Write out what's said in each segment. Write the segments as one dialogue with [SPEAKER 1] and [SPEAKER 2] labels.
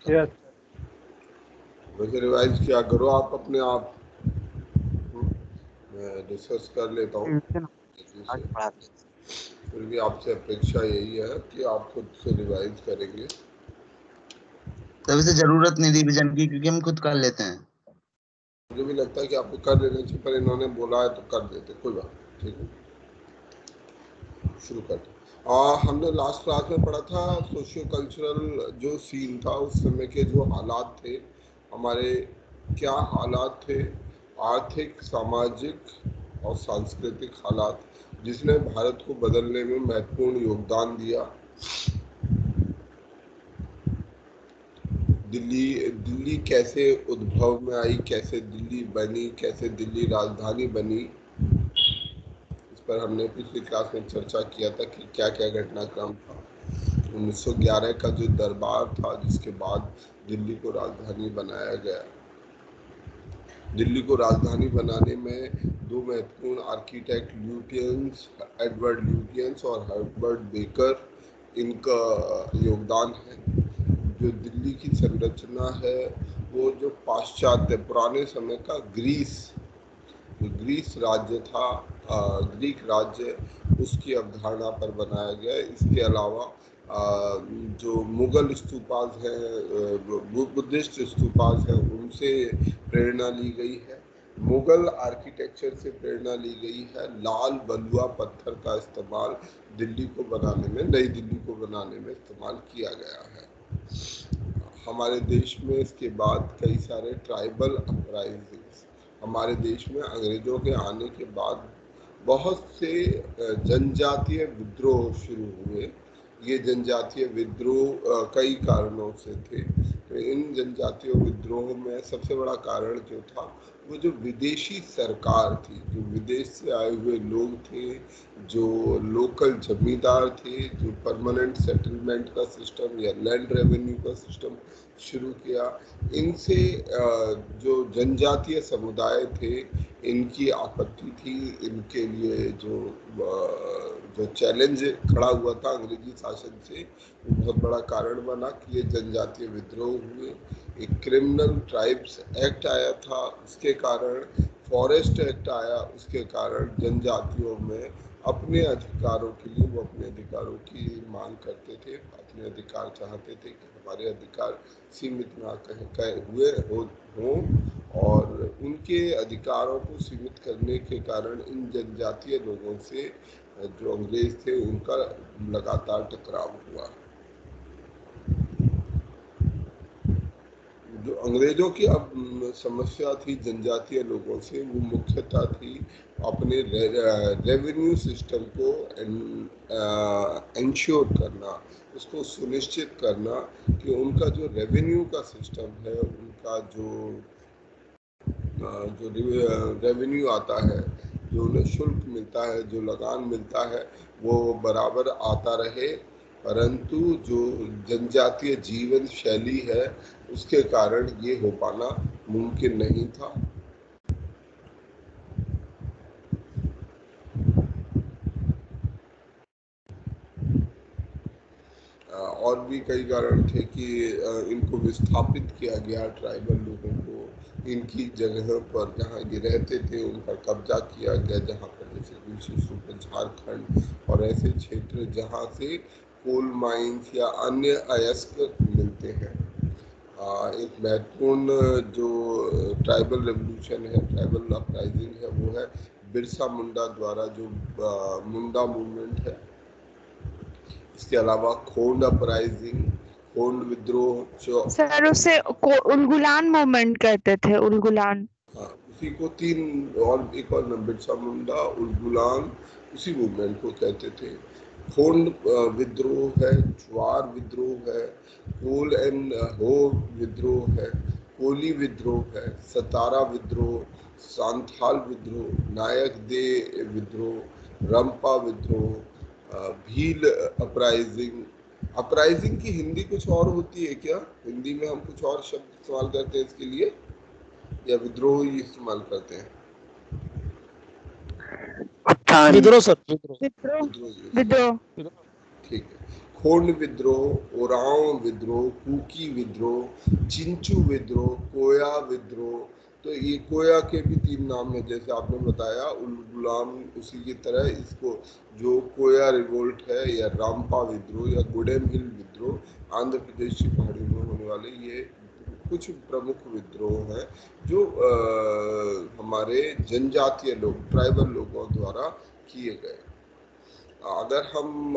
[SPEAKER 1] Yes
[SPEAKER 2] वैसे revise किया करो आप अपने आप। मैं डिस्कस कर लेता हूँ से। फिर भी आपसे अपेक्षा यही है कि आप खुद से रिवाइज करेंगे।
[SPEAKER 3] तभी से जरूरत नहीं रिवीजन की, क्योंकि हम खुद कर लेते हैं।
[SPEAKER 2] मुझे भी लगता है कि आपको कर लेना चाहिए, पर इन्होंने बोला है तो कर देते, कोई बात नहीं। ठीक है, शुरू करते। हमने लास्ट क्लास में पढ़ा था सोशियो कल्चरल जो सीन था उस समय के जो हालात थे हमारे, क्या हालात थे, आर्थिक, सामाजिक और सांस्कृतिक हालात, जिसने भारत को बदलने में महत्वपूर्ण योगदान दिया। दिल्ली कैसे उद्भव में आई, कैसे दिल्ली बनी, कैसे दिल्ली राजधानी बनी, इस पर हमने पिछली क्लास में चर्चा किया था कि क्या क्या घटनाक्रम था। 1911 का जो दरबार था जिसके बाद दिल्ली को राजधानी बनाया गया। दिल्ली को राजधानी बनाने में दो महत्वपूर्ण आर्किटेक्ट ल्यूटियंस, एडवर्ड ल्यूटियंस और हर्बर्ट बेकर, इनका योगदान है। जो दिल्ली की संरचना है वो जो पाश्चात्य पुराने समय का ग्रीस राज्य था, ग्रीक राज्य, उसकी अवधारणा पर बनाया गया। इसके अलावा जो मुगल स्तूपास हैं, बुद्धिस्ट स्तूपास हैं, उनसे प्रेरणा ली गई है। मुगल आर्किटेक्चर से प्रेरणा ली गई है। लाल बलुआ पत्थर का इस्तेमाल दिल्ली को बनाने में, नई दिल्ली को बनाने में इस्तेमाल किया गया है। हमारे देश में इसके बाद कई सारे ट्राइबल अपराइजिंग्स, हमारे देश में अंग्रेजों के आने के बाद बहुत से जनजातीय विद्रोह शुरू हुए। ये जनजातीय विद्रोह कई कारणों से थे। तो इन जनजातीय विद्रोह में सबसे बड़ा कारण जो था वो जो विदेशी सरकार थी, जो विदेश से आए हुए लोग थे, जो लोकल जमींदार थे, जो परमानेंट सेटलमेंट का सिस्टम या लैंड रेवेन्यू का सिस्टम शुरू किया। इनसे जो जनजातीय समुदाय थे इनकी आपत्ति थी। इनके लिए जो चैलेंज खड़ा हुआ था अंग्रेजी शासन से, वो बहुत बड़ा कारण बना कि ये जनजातीय विद्रोह हुए। एक क्रिमिनल ट्राइब्स एक्ट आया था, उसके कारण फॉरेस्ट एक्ट आया, उसके कारण जनजातियों में अपने अधिकारों के लिए वो अपने अधिकारों की मांग करते थे, अपने अधिकार चाहते थे कि हमारे अधिकार सीमित ना हुए हों, और उनके अधिकारों को सीमित करने के कारण इन जनजातीय लोगों से जो अंग्रेज थे उनका लगातार टकराव हुआ। जो अंग्रेजों की अब समस्या थी जनजातीय लोगों से, वो मुख्यतः थी अपने रेवेन्यू सिस्टम को इंश्योर करना, उसको सुनिश्चित करना कि उनका जो रेवेन्यू का सिस्टम है, उनका जो रेवेन्यू आता है, जो उन्हें शुल्क मिलता है, जो लगान मिलता है, वो बराबर आता रहे। परंतु जो जनजातीय जीवन शैली है उसके कारण ये हो पाना मुमकिन नहीं था। और भी कई कारण थे कि इनको विस्थापित किया गया, ट्राइबल लोगों को इनकी जगह पर जहाँ ये रहते थे उन पर कब्जा किया गया, जहाँ पर जैसे विशेष रूप से झारखंड और ऐसे क्षेत्र जहाँ से कोल माइंस या अन्य अयस्क मिलते हैं। एक महत्वपूर्ण जो ट्राइबल रेवोल्यूशन है, ट्राइबल अपराइजिंग है, वो है बिरसा मुंडा द्वारा जो मुंडा मूवमेंट है। इसके अलावा खोंड अपराइजिंग, खोंड विद्रोह
[SPEAKER 4] सर उसे उलगुलान मूवमेंट कहते थे, उलगुलान।
[SPEAKER 2] हाँ, उसी को तीन और एक और बिरसा मुंडा, उलगुलान, उसी मूवमेंट को कहते थे। खोंड विद्रोह है, ज्वार विद्रोह है, कोल एंड हो विद्रोह है, कोली विद्रोह है, सतारा विद्रोह, सांथाल विद्रोह, नायक दे विद्रोह, रंपा विद्रोह, भील अपराइजिंग। अपराइजिंग की हिंदी कुछ और होती है क्या? हिंदी में हम कुछ और शब्द इस्तेमाल करते हैं इसके लिए, या विद्रोह ही इस्तेमाल करते हैं?
[SPEAKER 1] विद्रोह सर,
[SPEAKER 4] विद्रोह।
[SPEAKER 2] ठीक है। खोंड विद्रोह, ओरांव विद्रोह, कुकी विद्रोह, चिंचू विद्रोह, कोया विद्रोह। तो ये कोया के भी 3 नाम है, जैसे आपने बताया उल गुलाम, उसी की तरह इसको जो कोया रिवोल्ट है या रामपा विद्रोह या गुडेम हिल विद्रोह, आंध्र प्रदेश की पहाड़ियों में होने वाले ये कुछ प्रमुख विद्रोह हैं जो हमारे जनजातीय लोग, ट्राइबल लोगों द्वारा किए गए। अगर हम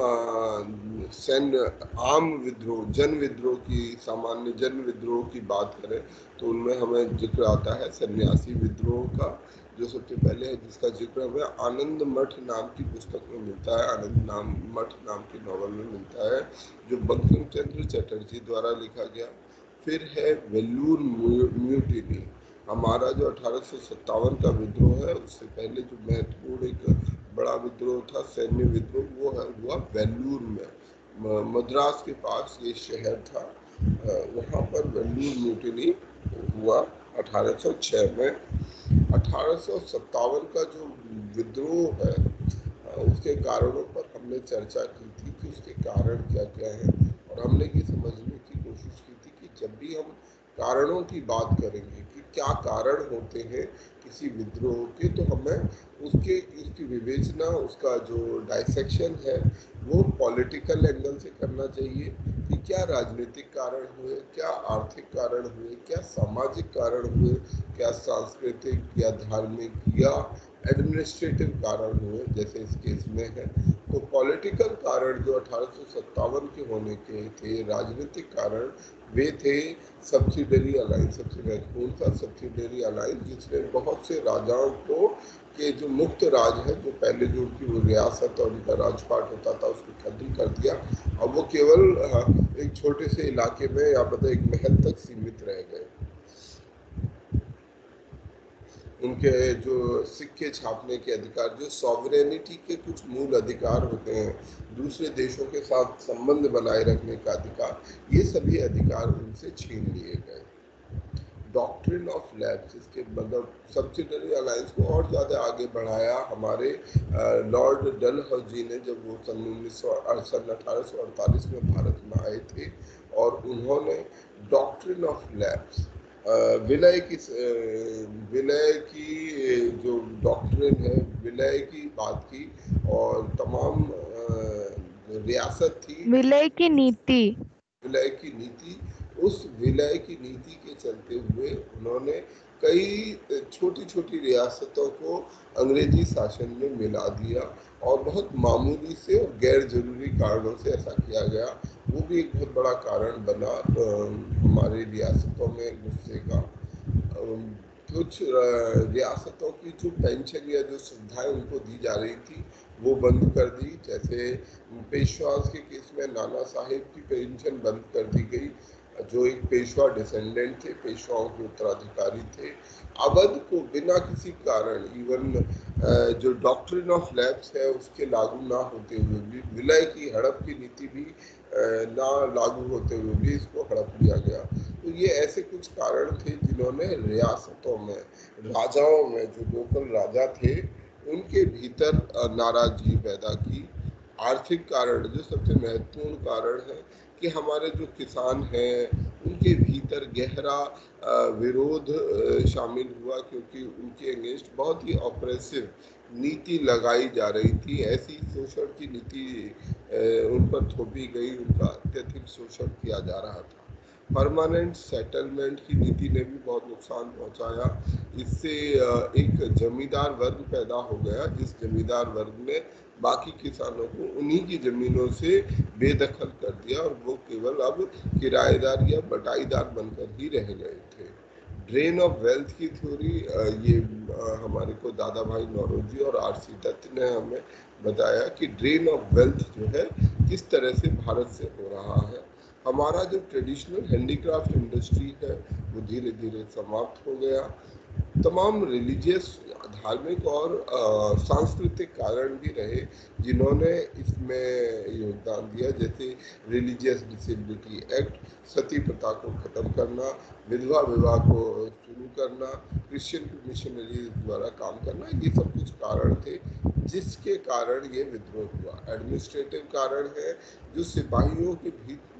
[SPEAKER 2] सैन्य आम विद्रोह, जन विद्रोह की, सामान्य जन विद्रोह की बात करें तो उनमें हमें जिक्र आता है सन्यासी विद्रोह का, जो सबसे पहले है, जिसका जिक्र हमें आनंद मठ नाम की पुस्तक में मिलता है, आनंद मठ नाम की नॉवल में मिलता है, जो बंकिम चंद्र चटर्जी द्वारा लिखा गया। फिर है वेल्लूर म्यूटिनी, हमारा जो 1857 का विद्रोह है, उससे पहले जो महत्वपूर्ण एक बड़ा विद्रोह था, सैन्य विद्रोह, वो हुआ वेल्लूर में, मद्रास के पास ये शहर था, वहाँ पर वेल्लूर म्यूटिनी हुआ 1806 में। 1857 का जो विद्रोह है, उसके कारणों पर हमने चर्चा की थी कि उसके कारण क्या क्या हैं, और हमने ये समझने की कोशिश की थी कि जब भी हम कारणों की बात करेंगे कि क्या कारण होते हैं किसी विद्रोह के, तो हमें उसकी विवेचना, उसका जो डाइसेक्शन है वो पॉलिटिकल एंगल से करना चाहिए कि क्या राजनीतिक कारण हुए, क्या आर्थिक कारण हुए, क्या सामाजिक कारण हुए, क्या सांस्कृतिक या धार्मिक या एडमिनिस्ट्रेटिव कारण हुए, जैसे इस केस में है। तो पॉलिटिकल कारण जो 1857 के होने के थे, राजनीतिक कारण वे थे सब्सिडरी अलायंस, सबसे महत्वपूर्ण था सब्सिडरी अलायंस, जिसने बहुत से राजाओं को के जो मुक्त राज है, जो पहले जो उनकी वो रियासत और उनका राजपाट होता था, उसको खत्म कर दिया। अब वो केवल एक छोटे से इलाके में या मतलब एक महल तक सीमित रह गए। उनके जो सिक्के छापने के अधिकार, जो सॉवरेनिटी के कुछ मूल अधिकार होते हैं, दूसरे देशों के साथ संबंध बनाए रखने का अधिकार, ये सभी अधिकार उनसे छीन लिए गए। डॉक्ट्रिन ऑफ लैप्स, इसके मतलब सब्सिडरी अलायंस को और ज़्यादा आगे बढ़ाया हमारे लॉर्ड डलहौजी ने, जब वो सन 1848 में भारत में आए थे, और उन्होंने डॉक्ट्रिन ऑफ लैप्स, विलय की जो डॉक्ट्रिन है, विलय की बात की, और तमाम रियासत थी,
[SPEAKER 4] विलय की नीति,
[SPEAKER 2] विलय की नीति, उस विलय की नीति के चलते हुए उन्होंने कई छोटी छोटी रियासतों को अंग्रेजी शासन में मिला दिया, और बहुत मामूली से और गैर जरूरी कारणों से ऐसा किया गया। वो भी एक बहुत बड़ा कारण बना हमारी रियासतों में गुस्से का। कुछ रियासतों की जो पेंशन या जो सुविधाएं उनको दी जा रही थी वो बंद कर दी, जैसे पेशवाज के केस में नाना साहेब की पेंशन बंद कर दी गई, जो एक पेशवा डिसेंडेंट थे, पेशवाओं के उत्तराधिकारी थे। अवध को बिना किसी कारण, इवन जो डॉक्ट्रिन ऑफ लैप्स है उसके लागू ना होते हुए भी, विलय की हड़प की नीति भी ना लागू होते हुए भी इसको हड़प लिया गया। तो ये ऐसे कुछ कारण थे जिन्होंने रियासतों में, राजाओं में, जो लोकल राजा थे उनके भीतर नाराजगी पैदा की। आर्थिक कारण जो सबसे महत्वपूर्ण कारण है कि हमारे जो किसान हैं उनके भीतर गहरा विरोध शामिल हुआ, क्योंकि उनके अगेंस्ट बहुत ही ऑपरेसिव नीति लगाई जा रही थी, ऐसी शोषण की नीति उन पर थोपी गई, उनका अत्यधिक शोषण किया जा रहा था। परमानेंट सेटलमेंट की नीति ने भी बहुत नुकसान पहुंचाया। इससे एक जमींदार वर्ग पैदा हो गया, जिस जमींदार वर्ग ने बाकी किसानों को उन्हीं की जमीनों से बेदखल कर दिया, और वो केवल अब किराएदार या बटाईदार बनकर ही रह गए थे। ड्रेन ऑफ वेल्थ की थ्योरी, ये हमारे को दादा भाई नौरोजी और आर.सी. दत्त ने हमें बताया कि ड्रेन ऑफ वेल्थ जो है किस तरह से भारत से हो रहा है। हमारा जो ट्रेडिशनल हैंडीक्राफ्ट इंडस्ट्री है वो धीरे धीरे समाप्त हो गया। तमाम रिलीजियस, धार्मिक और सांस्कृतिक कारण भी रहे जिन्होंने इसमें योगदान दिया, जैसे रिलीजियस डिसेबिलिटी एक्ट, सती प्रथा को खत्म करना, विधवा विवाह को शुरू करना, क्रिश्चियन मिशनरीज द्वारा काम करना, ये सब कुछ कारण थे जिसके कारण ये विद्रोह हुआ। एडमिनिस्ट्रेटिव कारण है, जो सिपाहियों के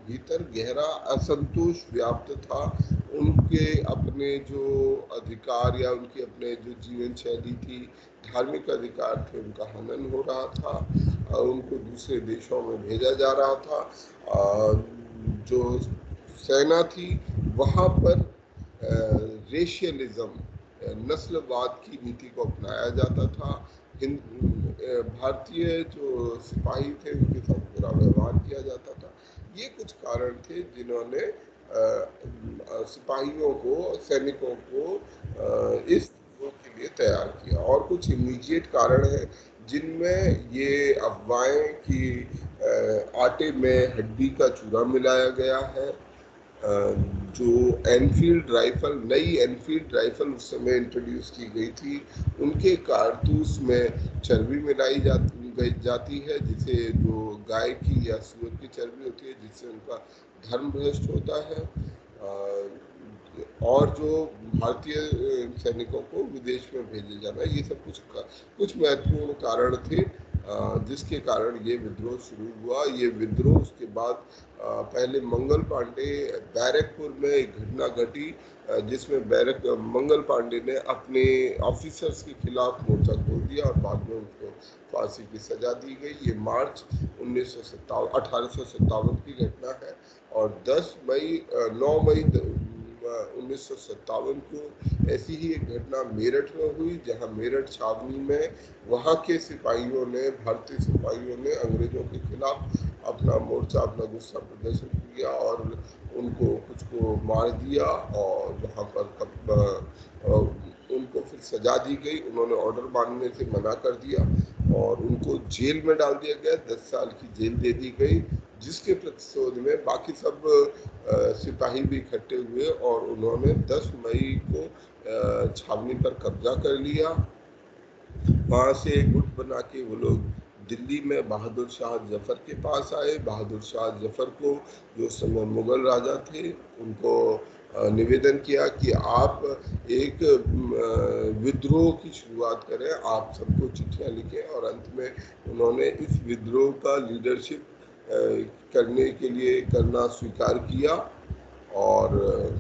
[SPEAKER 2] भीतर गहरा असंतोष व्याप्त था, उनके अपने जो अधिकार या उनकी अपने जो जीवन शैली थी, धार्मिक अधिकार थे, उनका हनन हो रहा था, उनको दूसरे देशों में भेजा जा रहा था, जो सेना थी वहाँ पर रेशियलिज्म, नस्लवाद की नीति को अपनाया जाता था। भारतीय जो सिपाही थे उनके साथ बुरा व्यवहार किया जाता था। ये कुछ कारण थे जिन्होंने सिपाहियों को, सैनिकों को इस युद्ध के लिए तैयार किया। और कुछ इमीडिएट कारण हैं जिनमें ये अफवाहें कि आटे में हड्डी का चूरा मिलाया गया है, जो एनफील्ड राइफल, नई एनफील्ड राइफल उस समय इंट्रोड्यूस की गई थी, उनके कारतूस में चर्बी मिलाई जाती है, जिसे जो गाय की या सूअर की चर्बी होती है, जिससे उनका धर्म भ्रष्ट होता है। और जो भारतीय सैनिकों को विदेश में भेजे जाना, ये सब कुछ महत्वपूर्ण कारण थे जिसके कारण ये विद्रोह शुरू हुआ। ये विद्रोह उसके बाद पहले मंगल पांडे, बैरकपुर में एक घटना घटी जिसमें मंगल पांडे ने अपने ऑफिसर्स के खिलाफ मोर्चा खोल दिया और बाद में उनको फांसी की सजा दी गई। ये मार्च 1857 की घटना है। और 9 मई 1957 को ऐसी ही एक घटना मेरठ में हुई, जहां मेरठ छावनी में वहां के सिपाहियों ने, भारतीय सिपाहियों ने अंग्रेजों के खिलाफ अपना मोर्चा, अपना गुस्सा प्रदर्शन किया और कुछ को मार दिया और वहां पर उनको फिर सजा दी गई। उन्होंने ऑर्डर मानने से मना कर दिया और उनको जेल में डाल दिया गया, 10 साल की जेल दे दी गई, जिसके प्रतिशोध में बाकी सब सिपाही भी इकट्ठे हुए और उन्होंने 10 मई को छावनी पर कब्जा कर लिया। वहां से एक गुट बना के वो लोग दिल्ली में बहादुर शाह जफर के पास आए। बहादुर शाह जफर को, जो समय मुगल राजा थे, उनको निवेदन किया कि आप एक विद्रोह की शुरुआत करें, आप सबको चिट्ठियां लिखें। और अंत में उन्होंने इस विद्रोह का लीडरशिप करने के लिए करना स्वीकार किया और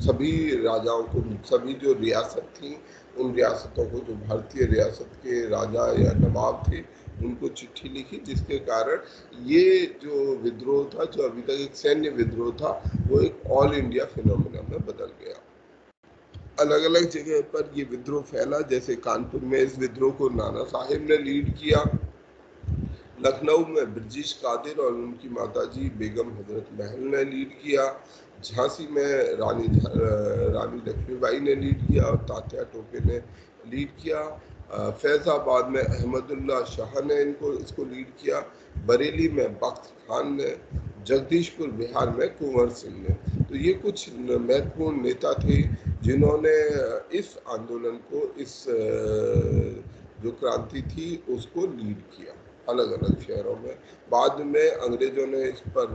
[SPEAKER 2] सभी राजाओं को, सभी जो रियासत थी, उन रियासतों को, जो भारतीय रियासत के राजा या नवाब थे, उनको चिट्ठी लिखी, जिसके कारण ये जो विद्रोह था, जो अभी तक एक सैन्य विद्रोह था, वो एक ऑल इंडिया फिनोमेना में बदल गया। अलग अलग जगह पर ये विद्रोह फैला, जैसे कानपुर में इस विद्रोह को नाना साहिब ने लीड किया, लखनऊ में ब्रजेश कादिर और उनकी माताजी बेगम हजरत महल ने लीड किया, झांसी में रानी लक्ष्मीबाई ने लीड किया और तात्या टोपे ने लीड किया, फैजाबाद में अहमदुल्ला शाह ने इसको लीड किया, बरेली में बख्त खान ने, जगदीशपुर बिहार में कुंवर सिंह ने। तो ये कुछ महत्वपूर्ण नेता थे जिन्होंने इस आंदोलन को, इस जो क्रांति थी उसको लीड किया अलग अलग शहरों में। बाद में अंग्रेजों ने इस पर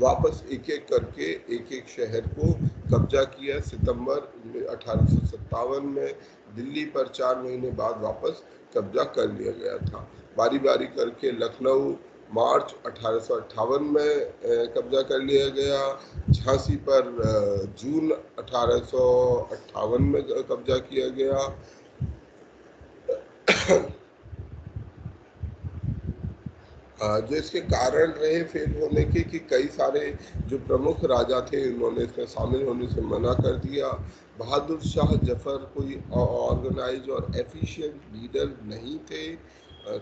[SPEAKER 2] वापस एक एक करके एक एक शहर को कब्जा किया। सितंबर 1857 में दिल्ली पर 4 महीने बाद वापस कब्जा कर लिया गया था। बारी बारी करके लखनऊ मार्च 1858 में कब्जा कर लिया गया, झांसी पर जून 1858 में कब्जा किया गया। जो इसके कारण रहे फेल होने के, कि कई सारे जो प्रमुख राजा थे उन्होंने इसमें शामिल होने से मना कर दिया। बहादुर शाह जफर कोई ऑर्गेनाइज और एफिशिएंट लीडर नहीं थे।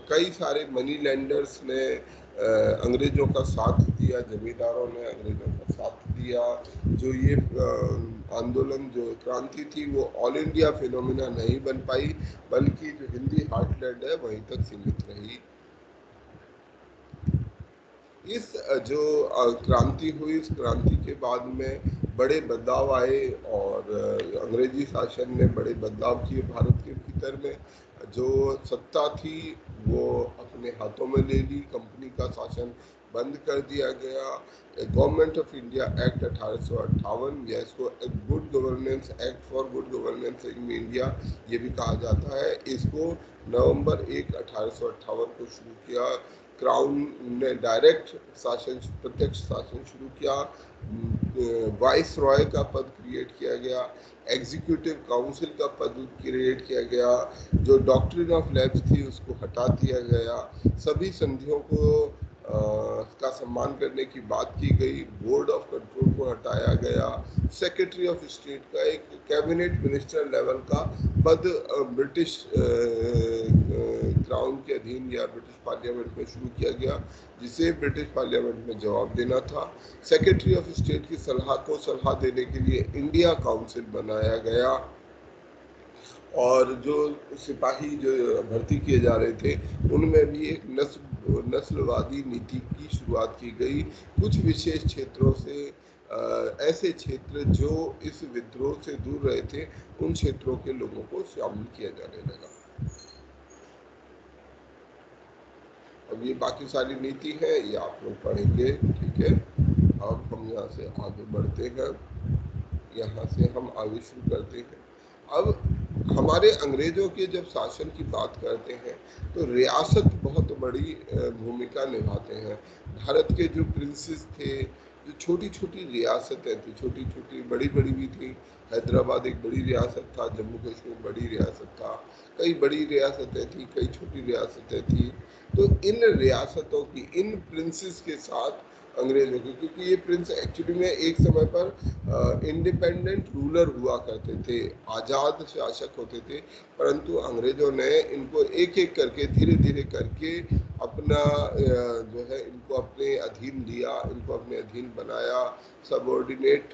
[SPEAKER 2] कई सारे मनी लैंडर्स ने अंग्रेजों का साथ दिया, जमींदारों ने अंग्रेजों का साथ दिया। जो ये आंदोलन, जो क्रांति थी, वो ऑल इंडिया फिनोमिना नहीं बन पाई, बल्कि जो हिंदी हार्टलैंड है वहीं तक सीमित रही। इस जो क्रांति हुई, इस क्रांति के बाद में बड़े बदलाव आए और अंग्रेजी शासन ने बड़े बदलाव किए भारत के भीतर में। जो सत्ता थी वो अपने हाथों में ले ली, कंपनी का शासन बंद कर दिया गया। गवर्नमेंट ऑफ इंडिया एक्ट 1858 या इसको good governance act for good governance in India ये भी कहा जाता है, इसको नवंबर 1 1858 को शुरू किया। क्राउन ने डायरेक्ट शासन, प्रत्यक्ष शासन शुरू किया। वाइस रॉय का पद क्रिएट किया गया, एग्जीक्यूटिव काउंसिल का पद क्रिएट किया गया, जो डॉक्ट्रिन ऑफ लैब्स थी उसको हटा दिया गया, सभी संधियों को का सम्मान करने की बात की गई, बोर्ड ऑफ कंट्रोल को हटाया गया, सेक्रेटरी ऑफ स्टेट का एक कैबिनेट मिनिस्टर लेवल का पद ब्रिटिश क्राउन के अधीन या ब्रिटिश पार्लियामेंट में शुरू किया गया, जिसे ब्रिटिश पार्लियामेंट में जवाब देना था। सेक्रेटरी ऑफ स्टेट की सलाह देने के लिए इंडिया काउंसिल बनाया गया और जो सिपाही जो भर्ती किए जा रहे थे उनमें भी एक नस्लवादी नीति की शुरुआत की गई। कुछ विशेष क्षेत्रों से ऐसे क्षेत्र जो इस विद्रोह से दूर रहे थे उन क्षेत्रों के लोगों को शामिल किया जाने लगा। अब ये बाकी सारी नीति है, ये आप लोग पढ़ेंगे, ठीक है। अब हम यहाँ से आगे बढ़ते हैं, यहाँ से हम आगे शुरू करते हैं। अब हमारे अंग्रेजों के जब शासन की बात करते हैं तो रियासत बहुत बड़ी भूमिका निभाते हैं। भारत के जो प्रिंसेस थे, जो छोटी छोटी रियासतें थी, छोटी छोटी बड़ी बड़ी भी थी, हैदराबाद एक बड़ी रियासत था, जम्मू कश्मीर बड़ी रियासत था, कई बड़ी रियासतें थी, कई छोटी रियासतें थी। तो इन रियासतों की, इन प्रिंसेस के साथ अंग्रेजों की, क्योंकि ये प्रिंस एक्चुअली में एक समय पर इंडिपेंडेंट रूलर हुआ करते थे, आज़ाद शासक होते थे, परंतु अंग्रेजों ने इनको एक एक करके धीरे धीरे करके अपना जो है इनको अपने अधीन लिया, इनको अपने अधीन बनाया। सबऑर्डिनेट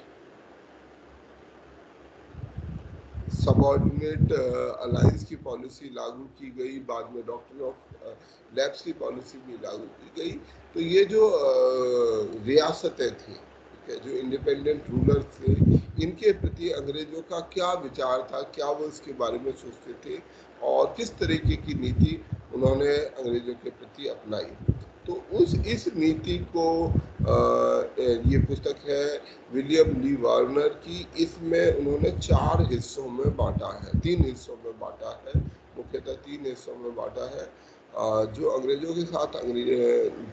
[SPEAKER 2] अलायंस की पॉलिसी लागू की गई, बाद में डॉक्ट्रिन ऑफ लैब्स की पॉलिसी भी लागू की गई। तो ये जो रियासतें थी, जो इंडिपेंडेंट रूलर थे, इनके प्रति अंग्रेजों का क्या विचार था, क्या वो इसके बारे में सोचते थे और किस तरीके की नीति उन्होंने अंग्रेजों के प्रति अपनाई। तो इस नीति को ये पुस्तक है विलियम ली वार्नर की, इसमें उन्होंने 4 हिस्सों में बांटा है, 3 हिस्सों में बांटा है, मुख्यतः 3 हिस्सों में बांटा है। जो अंग्रेजों के साथ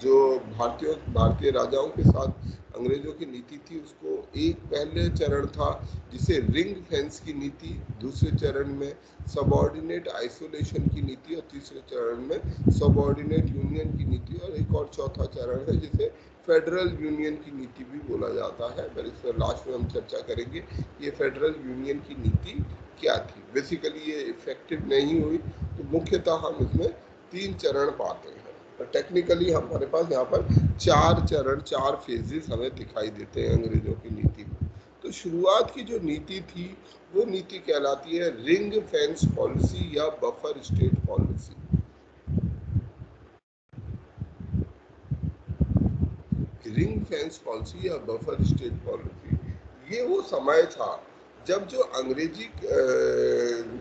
[SPEAKER 2] जो भारतीय राजाओं के साथ अंग्रेजों की नीति थी, उसको एक पहले चरण था जिसे रिंग फेंस की नीति, दूसरे चरण में सबऑर्डिनेट आइसोलेशन की नीति और तीसरे चरण में सबऑर्डिनेट यूनियन की नीति, और एक और चौथा चरण है जिसे फेडरल यूनियन की नीति भी बोला जाता है। पर इस पर लास्ट में हम चर्चा करेंगे ये फेडरल यूनियन की नीति क्या थी। बेसिकली ये इफेक्टिव नहीं हुई, तो मुख्यतः हम इसमें 3 चरण पाते हैं, पर टेक्निकली हमारे पास यहाँ पर 4 चरण, 4 फेजेस हमें दिखाई देते हैं अंग्रेजों की नीति में। तो शुरुआत की जो नीति थी वो नीति कहलाती है रिंग फेंस पॉलिसी या buffer state policy. Ring fence policy या बफर स्टेट पॉलिसी, ये वो समय था जब जो अंग्रेजी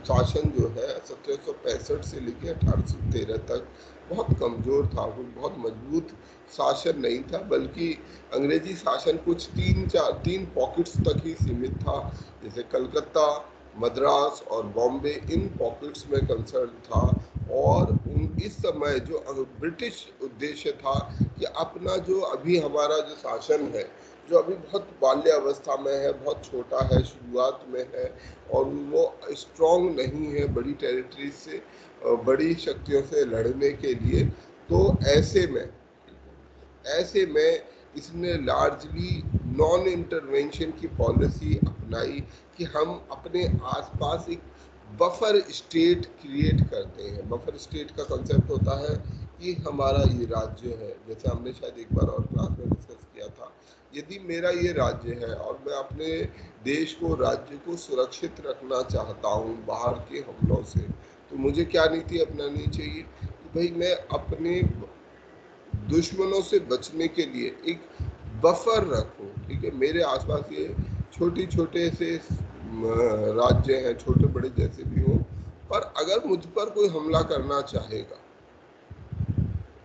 [SPEAKER 2] शासन जो है 1765 से लेकर 1813 तक बहुत कमजोर था, वो बहुत मजबूत शासन नहीं था, बल्कि अंग्रेजी शासन कुछ 3 पॉकेट्स तक ही सीमित था, जैसे कलकत्ता, मद्रास और बॉम्बे, इन पॉकेट्स में कंसर्न था। और इस समय जो ब्रिटिश उद्देश्य था कि अपना जो अभी हमारा जो शासन है, जो अभी बहुत बाल्यावस्था में है, बहुत छोटा है, शुरुआत में है और वो स्ट्रॉन्ग नहीं है बड़ी टेरिटरी से, बड़ी शक्तियों से लड़ने के लिए, तो ऐसे में इसने लार्जली नॉन इंटरवेंशन की पॉलिसी अपनाई कि हम अपने आसपास एक बफर स्टेट क्रिएट करते हैं। बफर स्टेट का कंसेप्ट होता है कि हमारा ये राज्य है, जैसे हमने शायद एक बार और क्लास में डिस्कस किया था, यदि मेरा ये राज्य है और मैं अपने देश को, राज्य को सुरक्षित रखना चाहता हूँ बाहर के हमलों से, तो मुझे क्या नीति अपनानी चाहिए कि भाई मैं अपने दुश्मनों से बचने के लिए एक बफर रखूं, ठीक है, मेरे आसपास ये छोटे से राज्य हैं, छोटे बड़े जैसे भी हों, पर अगर मुझ पर कोई हमला करना चाहेगा,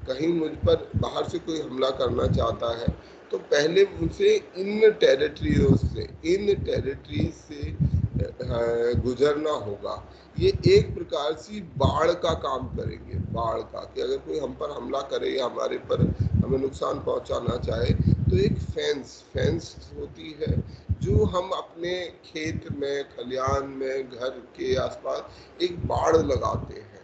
[SPEAKER 2] कहीं मुझ पर बाहर से कोई हमला करना चाहता है, तो पहले मुझे इन टेरिटरी से गुजरना होगा। ये एक प्रकार से बाढ़ का काम करेंगे, बाढ़ का, कि अगर कोई हम पर हमला करे या हमारे पर हमें नुकसान पहुंचाना चाहे, तो एक फेंस होती है जो हम अपने खेत में, खलियान में, घर के आसपास एक बाड़ लगाते हैं,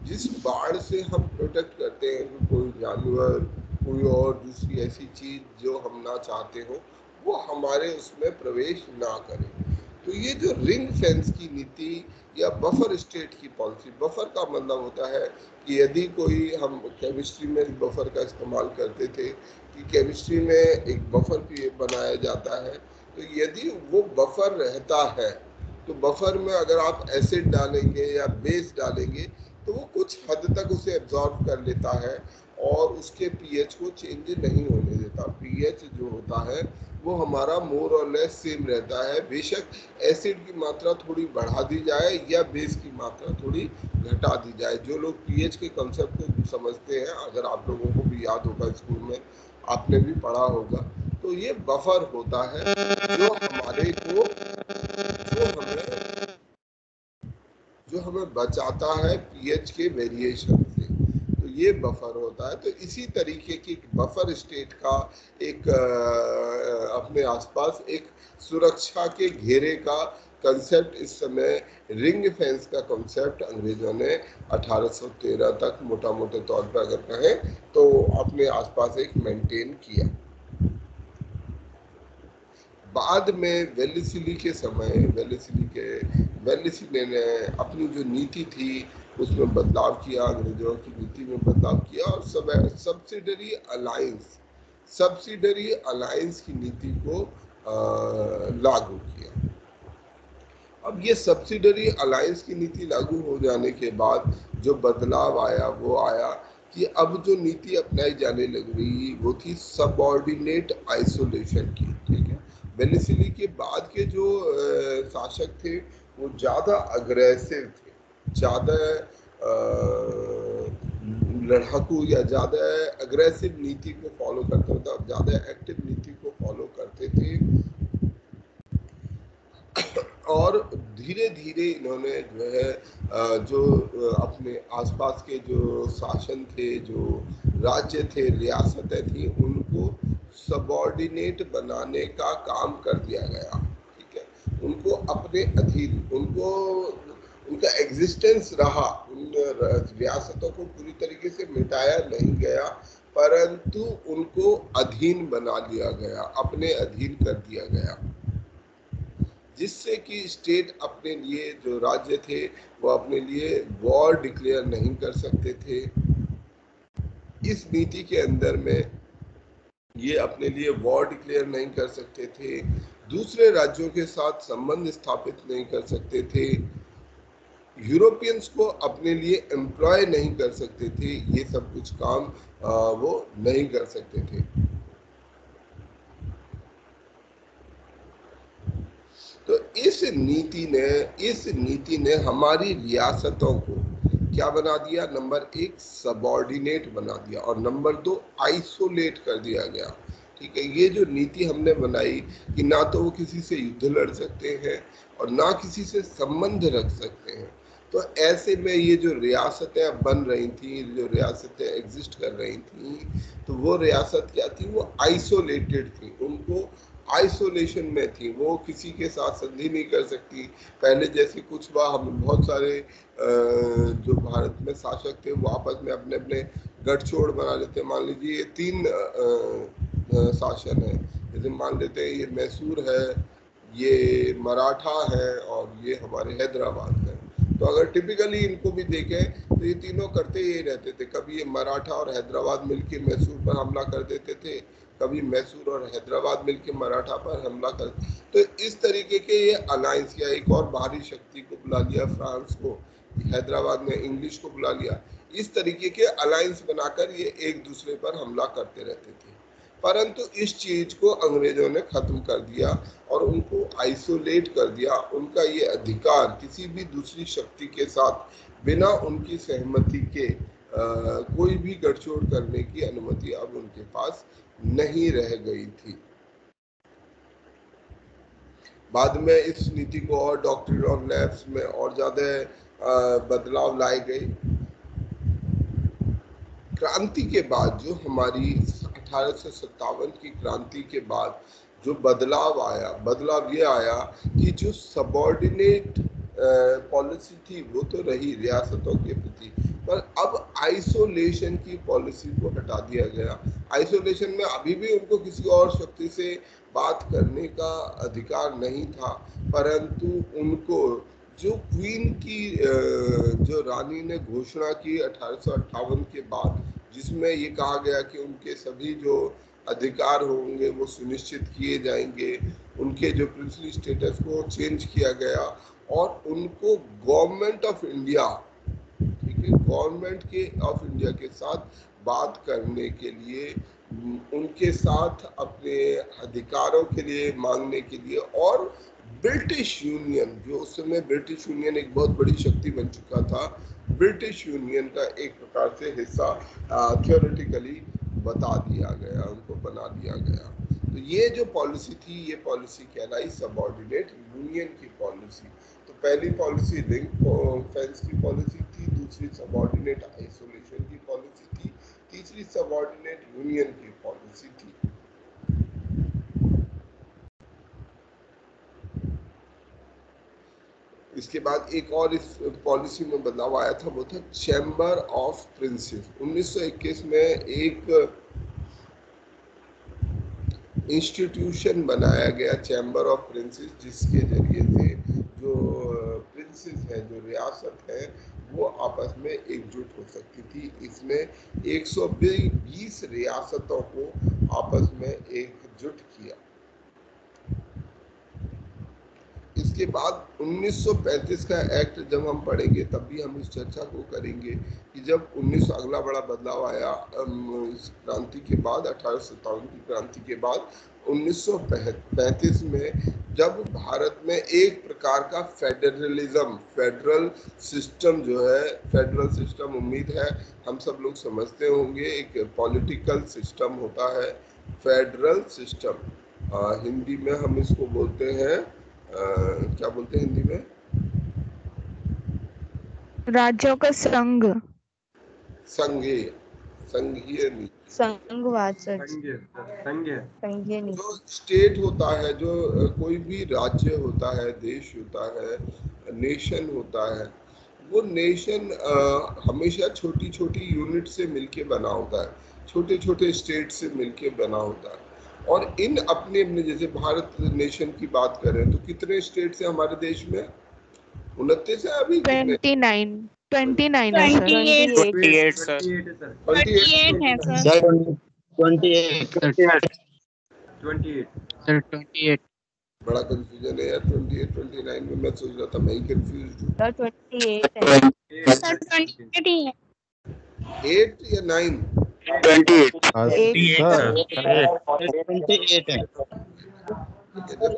[SPEAKER 2] जिस बाढ़ से हम प्रोटेक्ट करते हैं कि कोई जानवर, कोई और दूसरी ऐसी चीज जो हम ना चाहते हो वो हमारे उसमें प्रवेश ना करे। तो ये जो रिंग फेंस की नीति या बफर स्टेट की पॉलिसी, बफर का मतलब होता है कि यदि कोई, हम केमिस्ट्री में बफर का इस्तेमाल करते थे कि केमिस्ट्री में एक बफर बनाया जाता है, तो यदि वो बफर रहता है तो बफर में अगर आप एसिड डालेंगे या बेस डालेंगे तो वो कुछ हद तक उसे एब्जॉर्ब कर लेता है और उसके पीएच को चेंज नहीं होने देता। पीएच जो होता है वो हमारा मोर और लेस सेम रहता है, बेशक एसिड की मात्रा थोड़ी बढ़ा दी जाए या बेस की मात्रा थोड़ी घटा दी जाए। जो लोग पीएच के कंसेप्ट को समझते हैं, अगर आप लोगों को भी याद होगा, स्कूल में आपने भी पढ़ा होगा, तो ये बफर होता है जो हमारे को जो हमें बचाता है पीएच के वेरिएशन से। तो ये बफर होता है। तो इसी तरीके की बफर स्टेट का एक अपने आसपास एक सुरक्षा के घेरे का कंसेप्ट, इस समय रिंग फेंस का कंसेप्ट अंग्रेजों ने 1813 तक मोटा मोटे तौर पर अगर कहें तो अपने आसपास एक मेंटेन किया। बाद में वेल्लेस्ली के समय वेल्लेस्ली ने अपनी जो नीति थी उसमें बदलाव किया, अंग्रेजों की नीति में बदलाव किया और सब्सिडरी अलायंस की नीति को लागू किया। अब ये सब्सिडरी अलायंस की नीति लागू हो जाने के बाद जो बदलाव आया वो आया कि अब जो नीति अपनाई जाने लग रही वो थी सबऑर्डिनेट आइसोलेशन की। ठीक है, वेल्लेस्ली के बाद के जो शासक थे वो ज़्यादा अग्रेसिव थे, ज़्यादा लड़ाकू या ज़्यादा अग्रेसिव नीति को फॉलो करते थे, ज़्यादा एक्टिव नीति को फॉलो करते थे और धीरे धीरे इन्होंने जो है जो अपने आसपास के जो शासन थे, जो राज्य थे, रियासतें थी, उनको सबऑर्डिनेट बनाने का काम कर दिया गया। ठीक है, उनको अपने अधीन, उनको उनका एग्जिस्टेंस रहा, उन रियासतों को पूरी तरीके से मिटाया नहीं गया, परंतु उनको अधीन बना लिया गया, अपने अधीन कर दिया गया, जिससे कि स्टेट अपने लिए, जो राज्य थे वो अपने लिए वॉर डिक्लेयर नहीं कर सकते थे। इस नीति के अंदर में ये अपने लिए वॉर डिक्लेयर नहीं कर सकते थे, दूसरे राज्यों के साथ संबंध स्थापित नहीं कर सकते थे, यूरोपियंस को अपने लिए एम्प्लॉय नहीं कर सकते थे, ये सब कुछ काम वो नहीं कर सकते थे। तो इस नीति ने हमारी रियासतों को क्या बना दिया? नंबर 1 सबऑर्डिनेट बना दिया और नंबर 2 आइसोलेट कर दिया गया। ठीक है, ये जो नीति हमने बनाई कि ना तो वो किसी से युद्ध लड़ सकते हैं और ना किसी से संबंध रख सकते हैं, तो ऐसे में ये जो रियासतें बन रही थी, जो रियासतें एग्जिस्ट कर रही थी, तो वो रियासत क्या थी? वो आइसोलेटेड थी, उनको आइसोलेशन में थी, वो किसी के साथ संधि नहीं कर सकती। पहले जैसे कुछ बार हम बहुत सारे जो भारत में शासक थे वो आपस में अपने अपने गठजोड़ बना लेते। मान लीजिए 3 शासन है, जैसे मान लेते हैं ये मैसूर है, ये मराठा है और ये हमारे हैदराबाद है। तो अगर टिपिकली इनको भी देखें तो ये तीनों करते ही रहते थे, कभी ये मराठा और हैदराबाद मिलके मैसूर पर हमला कर देते थे, कभी मैसूर और हैदराबाद मिलके मराठा पर हमला कर। तो इस तरीके के ये अलायंस, या एक और बाहरी शक्ति को बुला लिया, फ्रांस को, हैदराबाद में इंग्लिश को बुला लिया, इस तरीके के अलायंस बनाकर ये एक दूसरे पर हमला करते रहते थे। परंतु इस चीज को अंग्रेजों ने खत्म कर दिया और उनको आइसोलेट कर दिया। उनका ये अधिकार किसी भी दूसरी शक्ति के साथ बिना उनकी सहमति के कोई भी गठजोड़ करने की अनुमति अब उनके पास नहीं रह गई थी। बाद में इस नीति को और डॉक्ट्रिन ऑफ लैब्स में और ज्यादा बदलाव लाए गए। क्रांति के बाद जो हमारी 1857 की क्रांति के बाद जो बदलाव आया, बदलाव ये आया कि जो सबऑर्डिनेट पॉलिसी थी वो तो रही रियासतों के प्रति, पर अब आइसोलेशन की पॉलिसी को हटा दिया गया। आइसोलेशन में अभी भी उनको किसी और शक्ति से बात करने का अधिकार नहीं था, परंतु उनको जो क्वीन की जो रानी ने घोषणा की 1858 के बाद, जिसमें ये कहा गया कि उनके सभी जो अधिकार होंगे वो सुनिश्चित किए जाएंगे, उनके जो प्रिंसली स्टेटस को चेंज किया गया और उनको गवर्नमेंट ऑफ इंडिया, ठीक है, गवर्नमेंट ऑफ इंडिया के साथ बात करने के लिए, उनके साथ अपने अधिकारों के लिए मांगने के लिए, और ब्रिटिश यूनियन, जो उस समय ब्रिटिश यूनियन एक बहुत बड़ी शक्ति बन चुका था, ब्रिटिश यूनियन का एक प्रकार से हिस्सा थियोरेटिकली बता दिया गया, उनको बना दिया गया। तो ये जो पॉलिसी थी, ये पॉलिसी कहलाई सबऑर्डिनेट यूनियन की पॉलिसी। तो पहली पॉलिसी रिंग फेंस की पॉलिसी थी, दूसरी सबऑर्डिनेट आइसोलेशन की पॉलिसी थी, तीसरी सबऑर्डिनेट यूनियन की पॉलिसी थी। इसके बाद एक और इस पॉलिसी में बदलाव आया था, वो था चैम्बर ऑफ प्रिंसेस। 1921 में एक इंस्टीट्यूशन बनाया गया, चैम्बर ऑफ प्रिंसेस, जिसके जरिए से जो प्रिंसेस है, जो रियासत है, वो आपस में एकजुट हो सकती थी। इसमें 120 रियासतों को आपस में एकजुट किया। इसके बाद 1935 का एक्ट जब हम पढ़ेंगे तब भी हम इस चर्चा को करेंगे कि जब 1900 अगला बड़ा बदलाव आया इस क्रांति के बाद, 1857 की क्रांति के बाद 1935 में जब भारत में एक प्रकार का फेडरलिज्म, फेडरल सिस्टम जो है, फेडरल सिस्टम उम्मीद है हम सब लोग समझते होंगे, एक पॉलिटिकल सिस्टम होता है फेडरल सिस्टम। हिंदी में हम इसको बोलते हैं क्या बोलते हैं हिंदी में?
[SPEAKER 4] राज्यों का संघ,
[SPEAKER 2] संघीय, संघीय नीति,
[SPEAKER 4] संघवाद सर,
[SPEAKER 1] संघीय नीति।
[SPEAKER 2] जो स्टेट होता है, जो कोई भी राज्य होता है, देश होता है, नेशन होता है, वो नेशन हमेशा छोटी छोटी यूनिट से मिलके बना होता है, छोटे छोटे स्टेट से मिलके बना होता है। और इन अपने अपने, जैसे भारत नेशन की बात करें तो कितने स्टेट है हमारे देश में? 29 है अभी?
[SPEAKER 4] 29 है सर।
[SPEAKER 5] 28 सर।
[SPEAKER 1] 28 है
[SPEAKER 3] सर 28
[SPEAKER 2] बड़ा कंफ्यूजन है यार, 28 29 में। मैं सोच रहा था मैं ही कंफ्यूज हूँ।
[SPEAKER 4] सर 28 है
[SPEAKER 1] सर, 28 ही है।
[SPEAKER 2] 8 या 9?
[SPEAKER 5] 28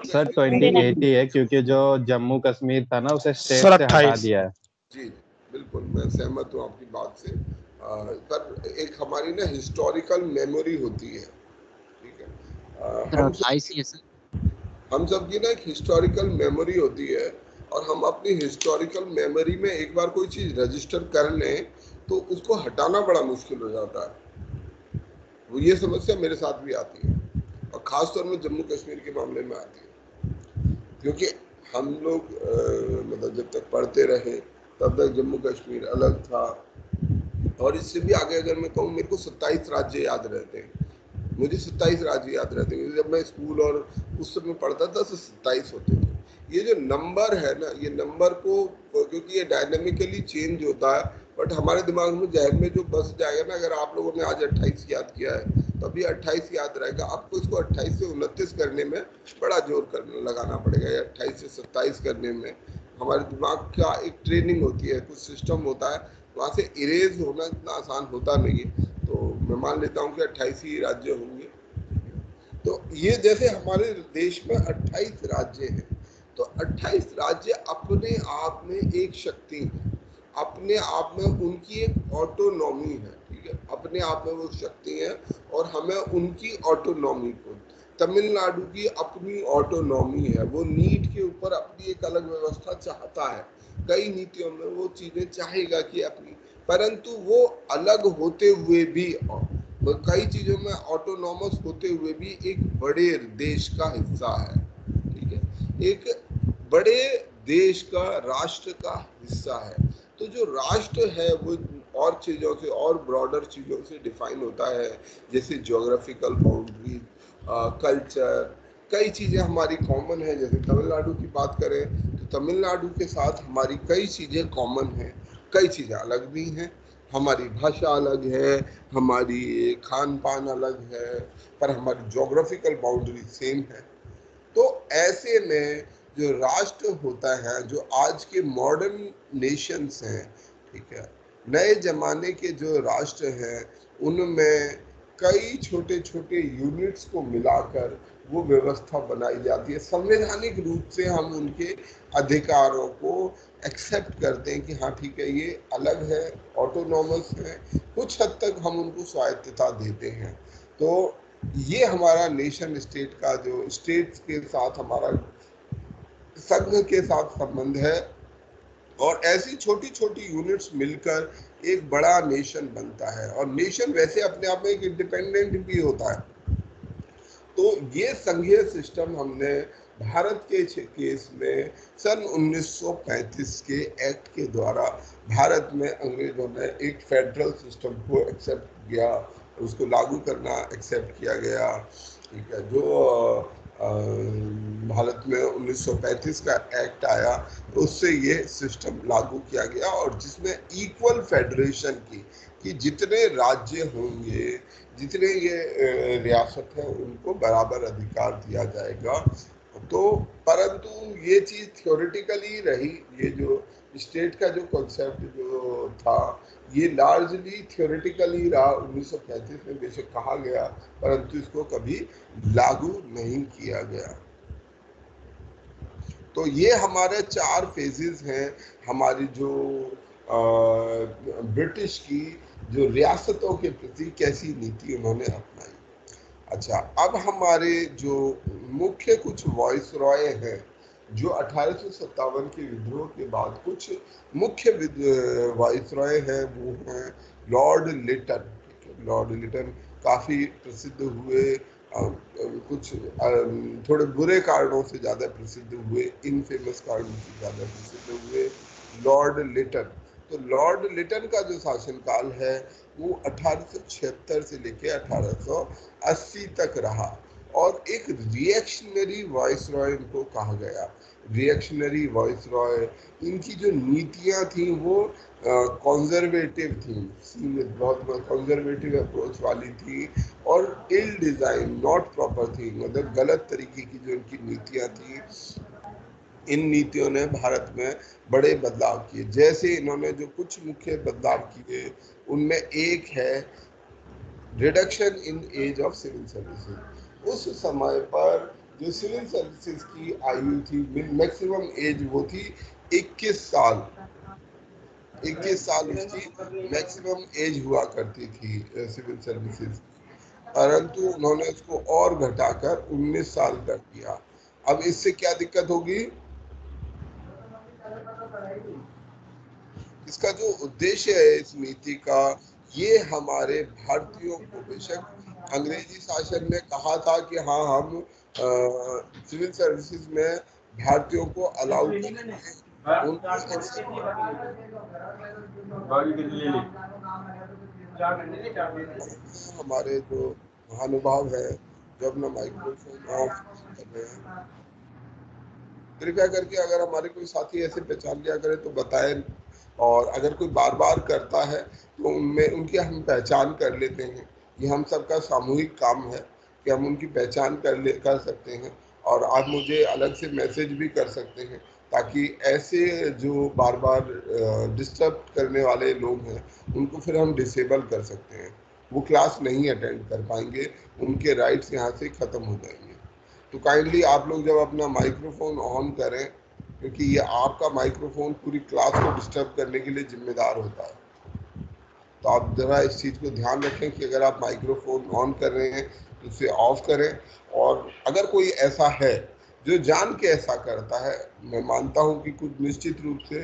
[SPEAKER 6] सर 28 ही है, क्योंकि जो जम्मू कश्मीर था ना, उसे स्टेट से हटा दिया है।
[SPEAKER 2] जी बिल्कुल, मैं सहमत हूँ आपकी बात से। पर एक हमारी ना हिस्टोरिकल मेमोरी होती है, ठीक है, हम सब की ना एक हिस्टोरिकल मेमोरी होती है, और हम अपनी हिस्टोरिकल मेमोरी में एक बार कोई चीज रजिस्टर कर लें तो उसको हटाना बड़ा मुश्किल हो जाता है। वो ये समस्या मेरे साथ भी आती है, और खासतौर में जम्मू कश्मीर के मामले में आती है, क्योंकि हम लोग मतलब जब तक पढ़ते रहे तब तक जम्मू कश्मीर अलग था। और इससे भी आगे अगर मैं कहूँ, मेरे को 27 राज्य याद रहते हैं, मुझे 27 राज्य याद रहते हैं। जब मैं स्कूल और उस समय पढ़ता था तो 27 होते थे। ये जो नंबर है ना, ये नंबर को, क्योंकि ये डायनेमिकली चेंज होता है, बट हमारे दिमाग में, जहन में जो बस जाएगा ना, अगर आप लोगों ने आज 28 याद किया है तो अभी 28 याद रहेगा आपको। इसको 28 से 29 करने में बड़ा जोर लगाना पड़ेगा, या 28 से 27 करने में हमारे दिमाग का एक ट्रेनिंग होती है, कुछ सिस्टम होता है, वहाँ से इरेज होना इतना आसान होता नहीं है। तो मैं मान लेता हूँ कि 28 ही राज्य होंगे, तो ये जैसे हमारे देश में 28 राज्य हैं, तो 28 राज्य अपने आप में एक शक्ति है, अपने आप में उनकी एक ऑटोनॉमी है, ठीक है, अपने आप में वो शक्ति है और हमें उनकी ऑटोनॉमी को, तमिलनाडु की अपनी ऑटोनॉमी है, वो नीट के ऊपर अपनी एक अलग व्यवस्था चाहता है, कई नीतियों में वो चीजें चाहेगा कि अपनी, परंतु वो अलग होते हुए भी, कई चीजों में ऑटोनॉमस होते हुए भी एक बड़े देश का हिस्सा है, ठीक है, एक बड़े देश का, राष्ट्र का हिस्सा है। तो जो राष्ट्र है वो और चीजों से और ब्रॉडर चीजों से डिफाइन होता है, जैसे ज्योग्राफिकल बाउंड्री, कल्चर, कई चीजें हमारी कॉमन है। जैसे तमिलनाडु की बात करें तो तमिलनाडु के साथ हमारी कई चीजें कॉमन हैं, कई चीजें अलग भी हैं, हमारी भाषा अलग है, हमारी खान पान अलग है, पर हमारी ज्योग्राफिकल बाउंड्री सेम है। तो ऐसे में जो राष्ट्र होता है, जो आज के मॉडर्न नेशंस हैं, ठीक है, नए जमाने के जो राष्ट्र हैं, उनमें कई छोटे छोटे यूनिट्स को मिलाकर वो व्यवस्था बनाई जाती है। संवैधानिक रूप से हम उनके अधिकारों को एक्सेप्ट करते हैं कि हाँ ठीक है, ये अलग है, ऑटोनॉमस है, कुछ हद तक हम उनको स्वायत्तता देते हैं। तो ये हमारा नेशन स्टेट का, जो स्टेट्स के साथ हमारा संघ के साथ संबंध है, और ऐसी छोटी छोटी यूनिट्स मिलकर एक बड़ा नेशन बनता है। और नेशन वैसे अपने आप में एक इंडिपेंडेंट भी होता है। तो ये संघीय सिस्टम हमने भारत के केस में सन 1935 के एक्ट के द्वारा भारत में अंग्रेजों ने एक फेडरल सिस्टम को एक्सेप्ट किया, उसको लागू करना एक्सेप्ट किया गया, ठीक है। जो भारत में 1935 का एक्ट आया, उससे ये सिस्टम लागू किया गया, और जिसमें इक्वल फेडरेशन की, कि जितने राज्य होंगे, जितने ये रियासत है, उनको बराबर अधिकार दिया जाएगा। तो परंतु ये चीज थ्योरेटिकली रही, ये जो स्टेट का जो कॉन्सेप्ट जो था, ये लार्जली थ्योरेटिकली रहा। 1935 में बेशक कहा गया, परंतु इसको कभी लागू नहीं किया गया। तो ये हमारे 4 फेजेस हैं हमारी जो ब्रिटिश की जो रियासतों के प्रति कैसी नीति उन्होंने अपनाई। अच्छा, अब हमारे जो मुख्य कुछ वॉइस रॉय हैं, जो 1857 के विद्रोह के बाद कुछ मुख्य वॉइस रॉय हैं, वो हैं लॉर्ड लिटन। लॉर्ड लिटन काफ़ी प्रसिद्ध हुए, कुछ थोड़े बुरे कारणों से ज़्यादा प्रसिद्ध हुए, इनफेमस कारणों से ज़्यादा प्रसिद्ध हुए लॉर्ड लिटन। तो लॉर्ड लिटन का जो शासनकाल है वो 1876 से लेकर 1880 तक रहा, और एक रिएक्शनरी वॉइस रॉय इनको कहा गया। रिएक्शनरी वॉइस रॉय, इनकी जो नीतियां थी वो कंजर्वेटिव थी, बहुत कंजर्वेटिव अप्रोच वाली थी, और इल डिजाइन, नॉट प्रॉपर थी, मतलब गलत तरीके की जो इनकी नीतियां थी। इन नीतियों ने भारत में बड़े बदलाव किए। जैसे इन्होंने जो कुछ मुख्य बदलाव किए, उनमें एक है reduction in age of civil services. उस समय पर जो सिविल सर्विसेज की आयु थी, मैक्सिमम एज वो थी 21 साल। 21 साल उसकी मैक्सिमम एज हुआ करती थी सिविल सर्विसेज, परंतु उन्होंने इसको और घटाकर 19 साल कर दिया। अब इससे क्या दिक्कत होगी? इसका जो उद्देश्य है इस नीति का, ये हमारे भारतीयों को, बेशक अंग्रेजी शासन ने कहा था कि हाँ हम सिविल सर्विसेज में भारतीयों को अलाउ करेंगे, हमारे जो महानुभाव है, जो अपना माइक्रोफोन ऑफ कर रहे हैं, कृपया करके अगर हमारे कोई साथी ऐसे पहचान लिया करे तो बताएं, और अगर कोई बार बार करता है तो उनमें उनकी हम पहचान कर लेते हैं। ये हम सबका सामूहिक काम है कि हम उनकी पहचान कर सकते हैं, और आप मुझे अलग से मैसेज भी कर सकते हैं, ताकि ऐसे जो बार बार डिस्टर्ब करने वाले लोग हैं उनको फिर हम डिसेबल कर सकते हैं। वो क्लास नहीं अटेंड कर पाएंगे, उनके राइट्स यहाँ से खत्म हो जाएंगे। तो काइंडली आप लोग जब अपना माइक्रोफोन ऑन करें, क्योंकि ये आपका माइक्रोफोन पूरी क्लास को डिस्टर्ब करने के लिए जिम्मेदार होता है, तो आप जरा इस चीज़ को ध्यान रखें कि अगर आप माइक्रोफोन ऑन कर रहे हैं तो उसे ऑफ करें। और अगर कोई ऐसा है जो जान के ऐसा करता है, मैं मानता हूं कि कुछ निश्चित रूप से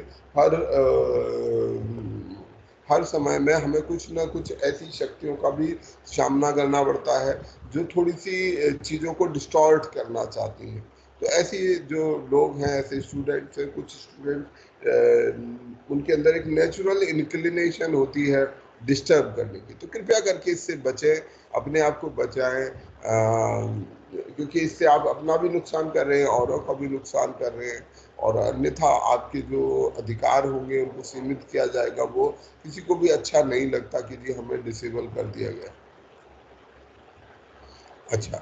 [SPEAKER 2] हर समय में हमें कुछ ना कुछ ऐसी शक्तियों का भी सामना करना पड़ता है जो थोड़ी सी चीज़ों को डिस्टॉर्ट करना चाहती हैं। तो ऐसी जो लोग हैं, ऐसे स्टूडेंट्स हैं, कुछ स्टूडेंट उनके अंदर एक नेचुरल इंक्लिनेशन होती है डिस्टर्ब करने की, तो कृपया करके इससे बचें, अपने आप को बचाएं, क्योंकि इससे आप अपना भी नुकसान कर रहे हैं, औरों का भी नुकसान कर रहे हैं, और अन्यथा आपके जो अधिकार होंगे उनको सीमित किया जाएगा। वो किसी को भी अच्छा नहीं लगता कि जी हमें डिसेबल कर दिया गया। अच्छा,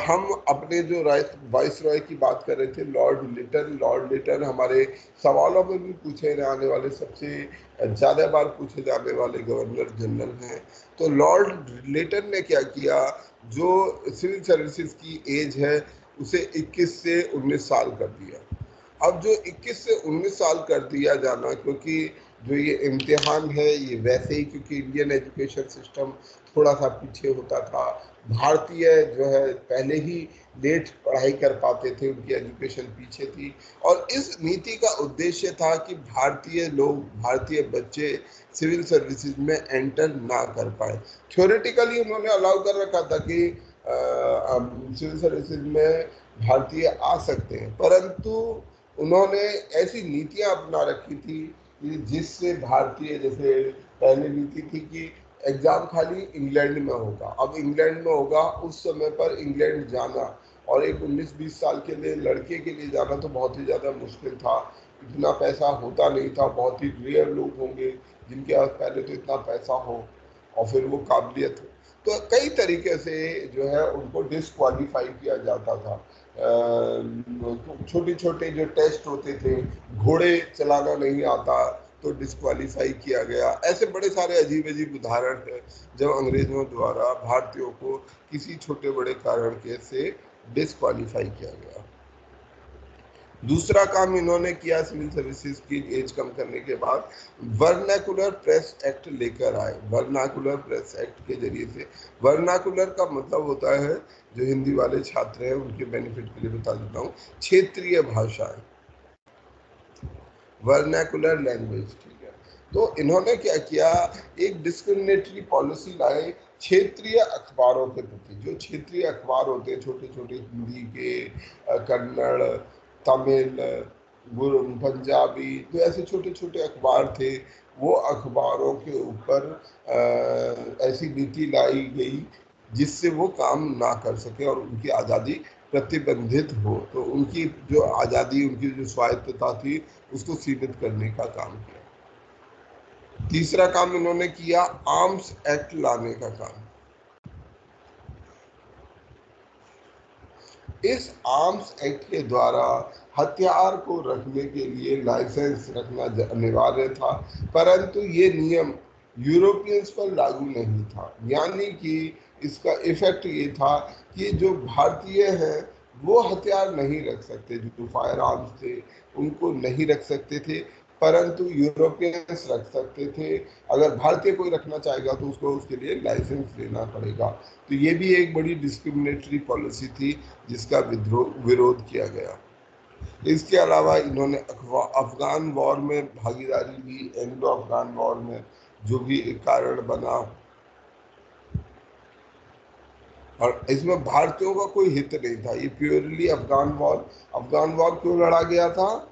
[SPEAKER 2] हम अपने जो वाइस रॉय की बात कर रहे थे, लॉर्ड लिटन हमारे सवालों में भी पूछे जाने वाले, सबसे ज़्यादा बार पूछे जाने वाले गवर्नर जनरल हैं। तो लॉर्ड लिटन ने क्या किया, जो सिविल सर्विसेज की एज है उसे 21 से 19 साल कर दिया। अब जो 21 से 19 साल कर दिया जाना, क्योंकि जो ये इम्तिहान है ये वैसे ही, क्योंकि इंडियन एजुकेशन सिस्टम थोड़ा सा पीछे होता था, भारतीय जो है पहले ही लेट पढ़ाई कर पाते थे, उनकी एजुकेशन पीछे थी, और इस नीति का उद्देश्य था कि भारतीय लोग, भारतीय बच्चे सिविल सर्विसेज में एंटर ना कर पाए। थ्योरेटिकली उन्होंने अलाउ कर रखा था कि सिविल सर्विसेज में भारतीय आ सकते हैं, परंतु उन्होंने ऐसी नीतियां अपना रखी थी कि जिससे भारतीय, जैसे पहले नीति थी कि एग्जाम खाली इंग्लैंड में होगा, अब इंग्लैंड में होगा। उस समय पर इंग्लैंड जाना और एक 19-20 साल के लिए लड़के के लिए जाना तो बहुत ही ज़्यादा मुश्किल था, इतना पैसा होता नहीं था, बहुत ही रेयर लोग होंगे जिनके पास पहले तो इतना पैसा हो और फिर वो काबिलियत हो। तो कई तरीके से जो है उनको डिस्क्वालीफाई किया जाता था। छोटे छोटे जो टेस्ट होते थे, घोड़े चलाना नहीं आता तो डिस्क्वालीफाई किया गया। ऐसे बड़े सारे अजीब अजीब उदाहरण हैं जब अंग्रेजों द्वारा भारतीयों को किसी छोटे बड़े कारण के से डिस्क्वालीफाई किया गया। दूसरा काम इन्होंने किया सिविल सर्विसेज की एज कम करने के बाद, वर्नाकुलर प्रेस एक्ट लेकर आए। वर्नाकुलर प्रेस एक्ट के जरिए से, वर्नाकुलर का मतलब होता है, जो हिंदी वाले छात्र हैं उनके बेनिफिट के लिए बता देता हूँ, क्षेत्रीय भाषाएं, वर्नाकुलर लैंग्वेज, ठीक है। तो इन्होंने क्या किया, एक डिस्क्रिमिनेटरी पॉलिसी लाए क्षेत्रीय अखबारों के प्रति। जो क्षेत्रीय अखबार होते हैं, छोटे छोटे हिंदी के, कन्नड़, तमिल, पंजाबी, तो ऐसे छोटे छोटे अखबार थे, वो अखबारों के ऊपर ऐसी नीति लाई गई जिससे वो काम ना कर सके और उनकी आज़ादी प्रतिबंधित हो। तो उनकी जो आज़ादी, उनकी जो स्वायत्तता थी, उसको सीमित करने का काम किया। तीसरा काम इन्होंने किया, आर्म्स एक्ट लाने का काम। इस आर्म्स एक्ट के द्वारा हथियार को रखने के लिए लाइसेंस रखना अनिवार्य था, परंतु ये नियम यूरोपियंस पर लागू नहीं था। यानी कि इसका इफेक्ट ये था कि जो भारतीय हैं वो हथियार नहीं रख सकते, जो फायर आर्म्स थे उनको नहीं रख सकते थे, परंतु यूरोपियंस रख सकते थे। अगर भारतीय कोई रखना चाहेगा तो उसको उसके लिए लाइसेंस लेना पड़ेगा। तो ये भी एक बड़ी डिस्क्रिमिनेटरी पॉलिसी थी जिसका विरोध किया गया। इसके अलावा इन्होंने अफगान वॉर में भागीदारी ली, एंग्लो अफगान वॉर में, जो भी एक कारण बना, और इसमें भारतीयों का कोई हित नहीं था। ये प्योरली अफगान वॉर क्यों लड़ा गया था?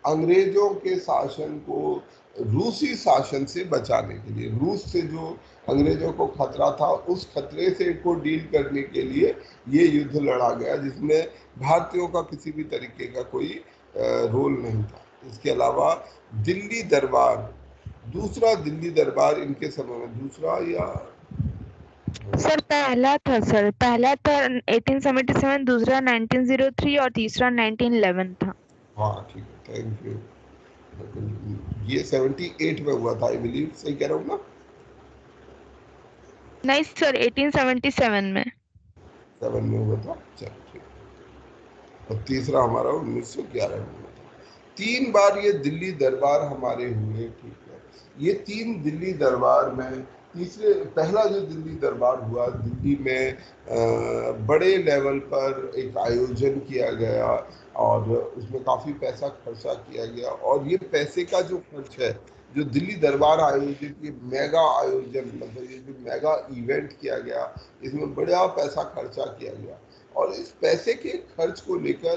[SPEAKER 2] अंग्रेजों के शासन को रूसी शासन से बचाने के लिए, रूस से जो अंग्रेजों को खतरा था, उस खतरे से को डील करने के लिए ये युद्ध लड़ा गया, जिसमें भारतीयों का किसी भी तरीके का कोई रोल नहीं था। इसके अलावा दिल्ली दरबार, दूसरा दिल्ली दरबार इनके समय में, दूसरा या
[SPEAKER 4] सर पहला था, सर पहला था 1877, दूसरा 1903 और तीसरा 1911 था।
[SPEAKER 2] हाँ ठीक है, थैंक यू। ये 78 में हुआ था, आई बिलीव, सही कह रहा हूँ ना?
[SPEAKER 4] नहीं सर 1877 में।
[SPEAKER 2] 7 में हुआ था, चल ठीक। और तीसरा हमारा 1911 में हुआ था। 3 बार ये दिल्ली दरबार हमारे हुए, ठीक है। ये 3 दिल्ली दरबार में पहला जो दिल्ली दरबार हुआ, दिल्ली में बड़े लेवल पर एक आयोजन किया गया और उसमें काफ़ी पैसा खर्चा किया गया। और ये पैसे का जो खर्च है, जो दिल्ली दरबार आयोजित, ये मेगा आयोजन, मतलब ये जो मेगा इवेंट किया गया, इसमें बड़ा पैसा खर्चा किया गया। और इस पैसे के खर्च को लेकर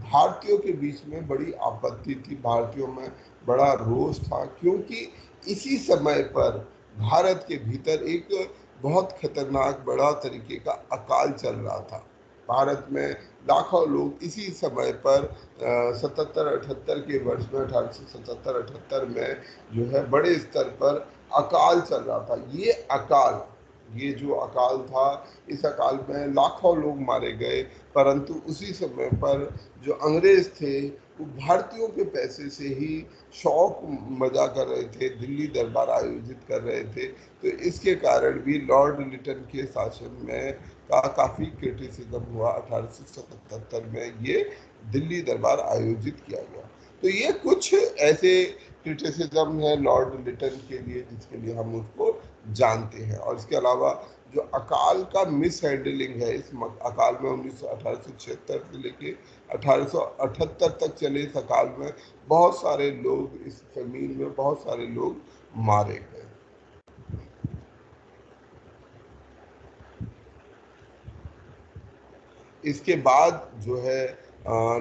[SPEAKER 2] भारतीयों के बीच में बड़ी आपत्ति थी, भारतीयों में बड़ा रोष था, क्योंकि इसी समय पर भारत के भीतर एक बहुत खतरनाक बड़ा तरीके का अकाल चल रहा था। भारत में लाखों लोग इसी समय पर 77-78 के वर्ष में, 1877-78 में जो है बड़े स्तर पर अकाल चल रहा था। ये जो अकाल था, इस अकाल में लाखों लोग मारे गए, परंतु उसी समय पर जो अंग्रेज थे वो भारतीयों के पैसे से ही शौक मजा कर रहे थे, दिल्ली दरबार आयोजित कर रहे थे। तो इसके कारण भी लॉर्ड लिटन के शासन में काफ़ी क्रिटिसिज्म हुआ। 1877 में ये दिल्ली दरबार आयोजित किया गया। तो ये कुछ ऐसे क्रिटिसिज्म है लॉर्ड लिटन के लिए जिसके लिए हम उसको जानते हैं। और इसके अलावा जो अकाल का मिस हैंडलिंग है, इस अकाल में 1876 से लेके 1878 तक चले इस अकाल में बहुत सारे लोग, इस फैमिन में बहुत सारे लोग मारे गए। इसके बाद जो है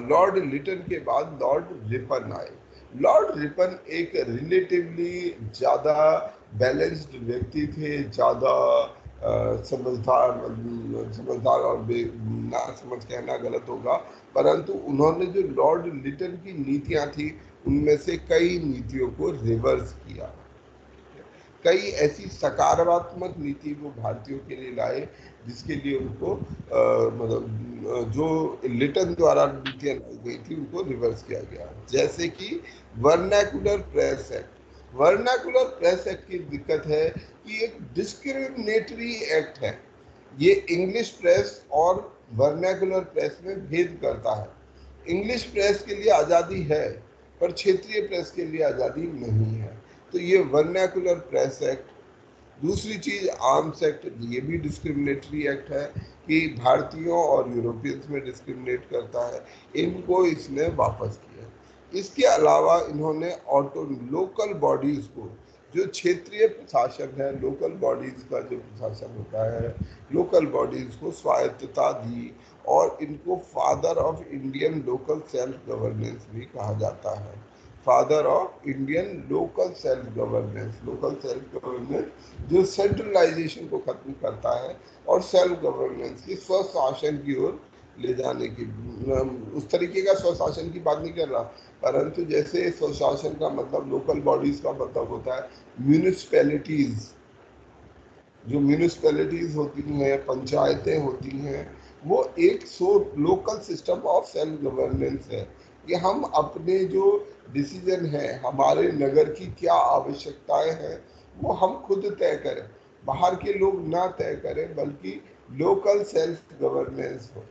[SPEAKER 2] लॉर्ड लिटन के बाद लॉर्ड रिपन आए। लॉर्ड रिपन एक रिलेटिवली ज़्यादा बैलेंस्ड व्यक्ति थे, ज़्यादा समझदार और ना समझ कहना गलत होगा, परंतु उन्होंने जो लॉर्ड लिटन की नीतियां थी उनमें से कई नीतियों को रिवर्स किया। कई ऐसी सकारात्मक नीति वो भारतीयों के लिए लाए जिसके लिए उनको मतलब जो लिटन द्वारा नीतियां लाई गई थी उनको रिवर्स किया गया। जैसे कि vernacular press act. Vernacular press act की दिक्कत है कि एक डिस्क्रिमिनेटरी एक्ट है। ये इंग्लिश प्रेस और वर्नाकुलर प्रेस में भेद करता है। इंग्लिश प्रेस के लिए आज़ादी है पर क्षेत्रीय प्रेस के लिए आज़ादी नहीं है। तो ये वर्नाकुलर प्रेस एक्ट। दूसरी चीज आर्म्स एक्ट, ये भी डिस्क्रिमिनेटरी एक्ट है कि भारतीयों और यूरोपियंस में डिस्क्रिमिनेट करता है। इनको इसने वापस किया। इसके अलावा इन्होंने लोकल बॉडीज को, जो क्षेत्रीय प्रशासन है, लोकल बॉडीज का जो प्रशासन होता है, लोकल बॉडीज को स्वायत्तता दी और इनको father of Indian local self governance भी कहा जाता है। Father of Indian local self governance. Local self governance जो सेंट्रलाइजेशन को खत्म करता है और सेल्फ गवर्नेंस की, स्वशासन की ओर ले जाने की, उस तरीके का स्वशासन की बात नहीं कर रहा, परंतु जैसे स्वशासन का मतलब लोकल बॉडीज का मतलब होता है म्यूनिसिपैलिटीज। जो म्यूनिसिपैलिटीज होती हैं, पंचायतें होती हैं, वो एक local system of self governance है कि हम अपने जो डिसीजन है, हमारे नगर की क्या आवश्यकताएं हैं, वो हम खुद तय करें, बाहर के लोग ना तय करें, बल्कि लोकल सेल्फ गवर्नेंस हो।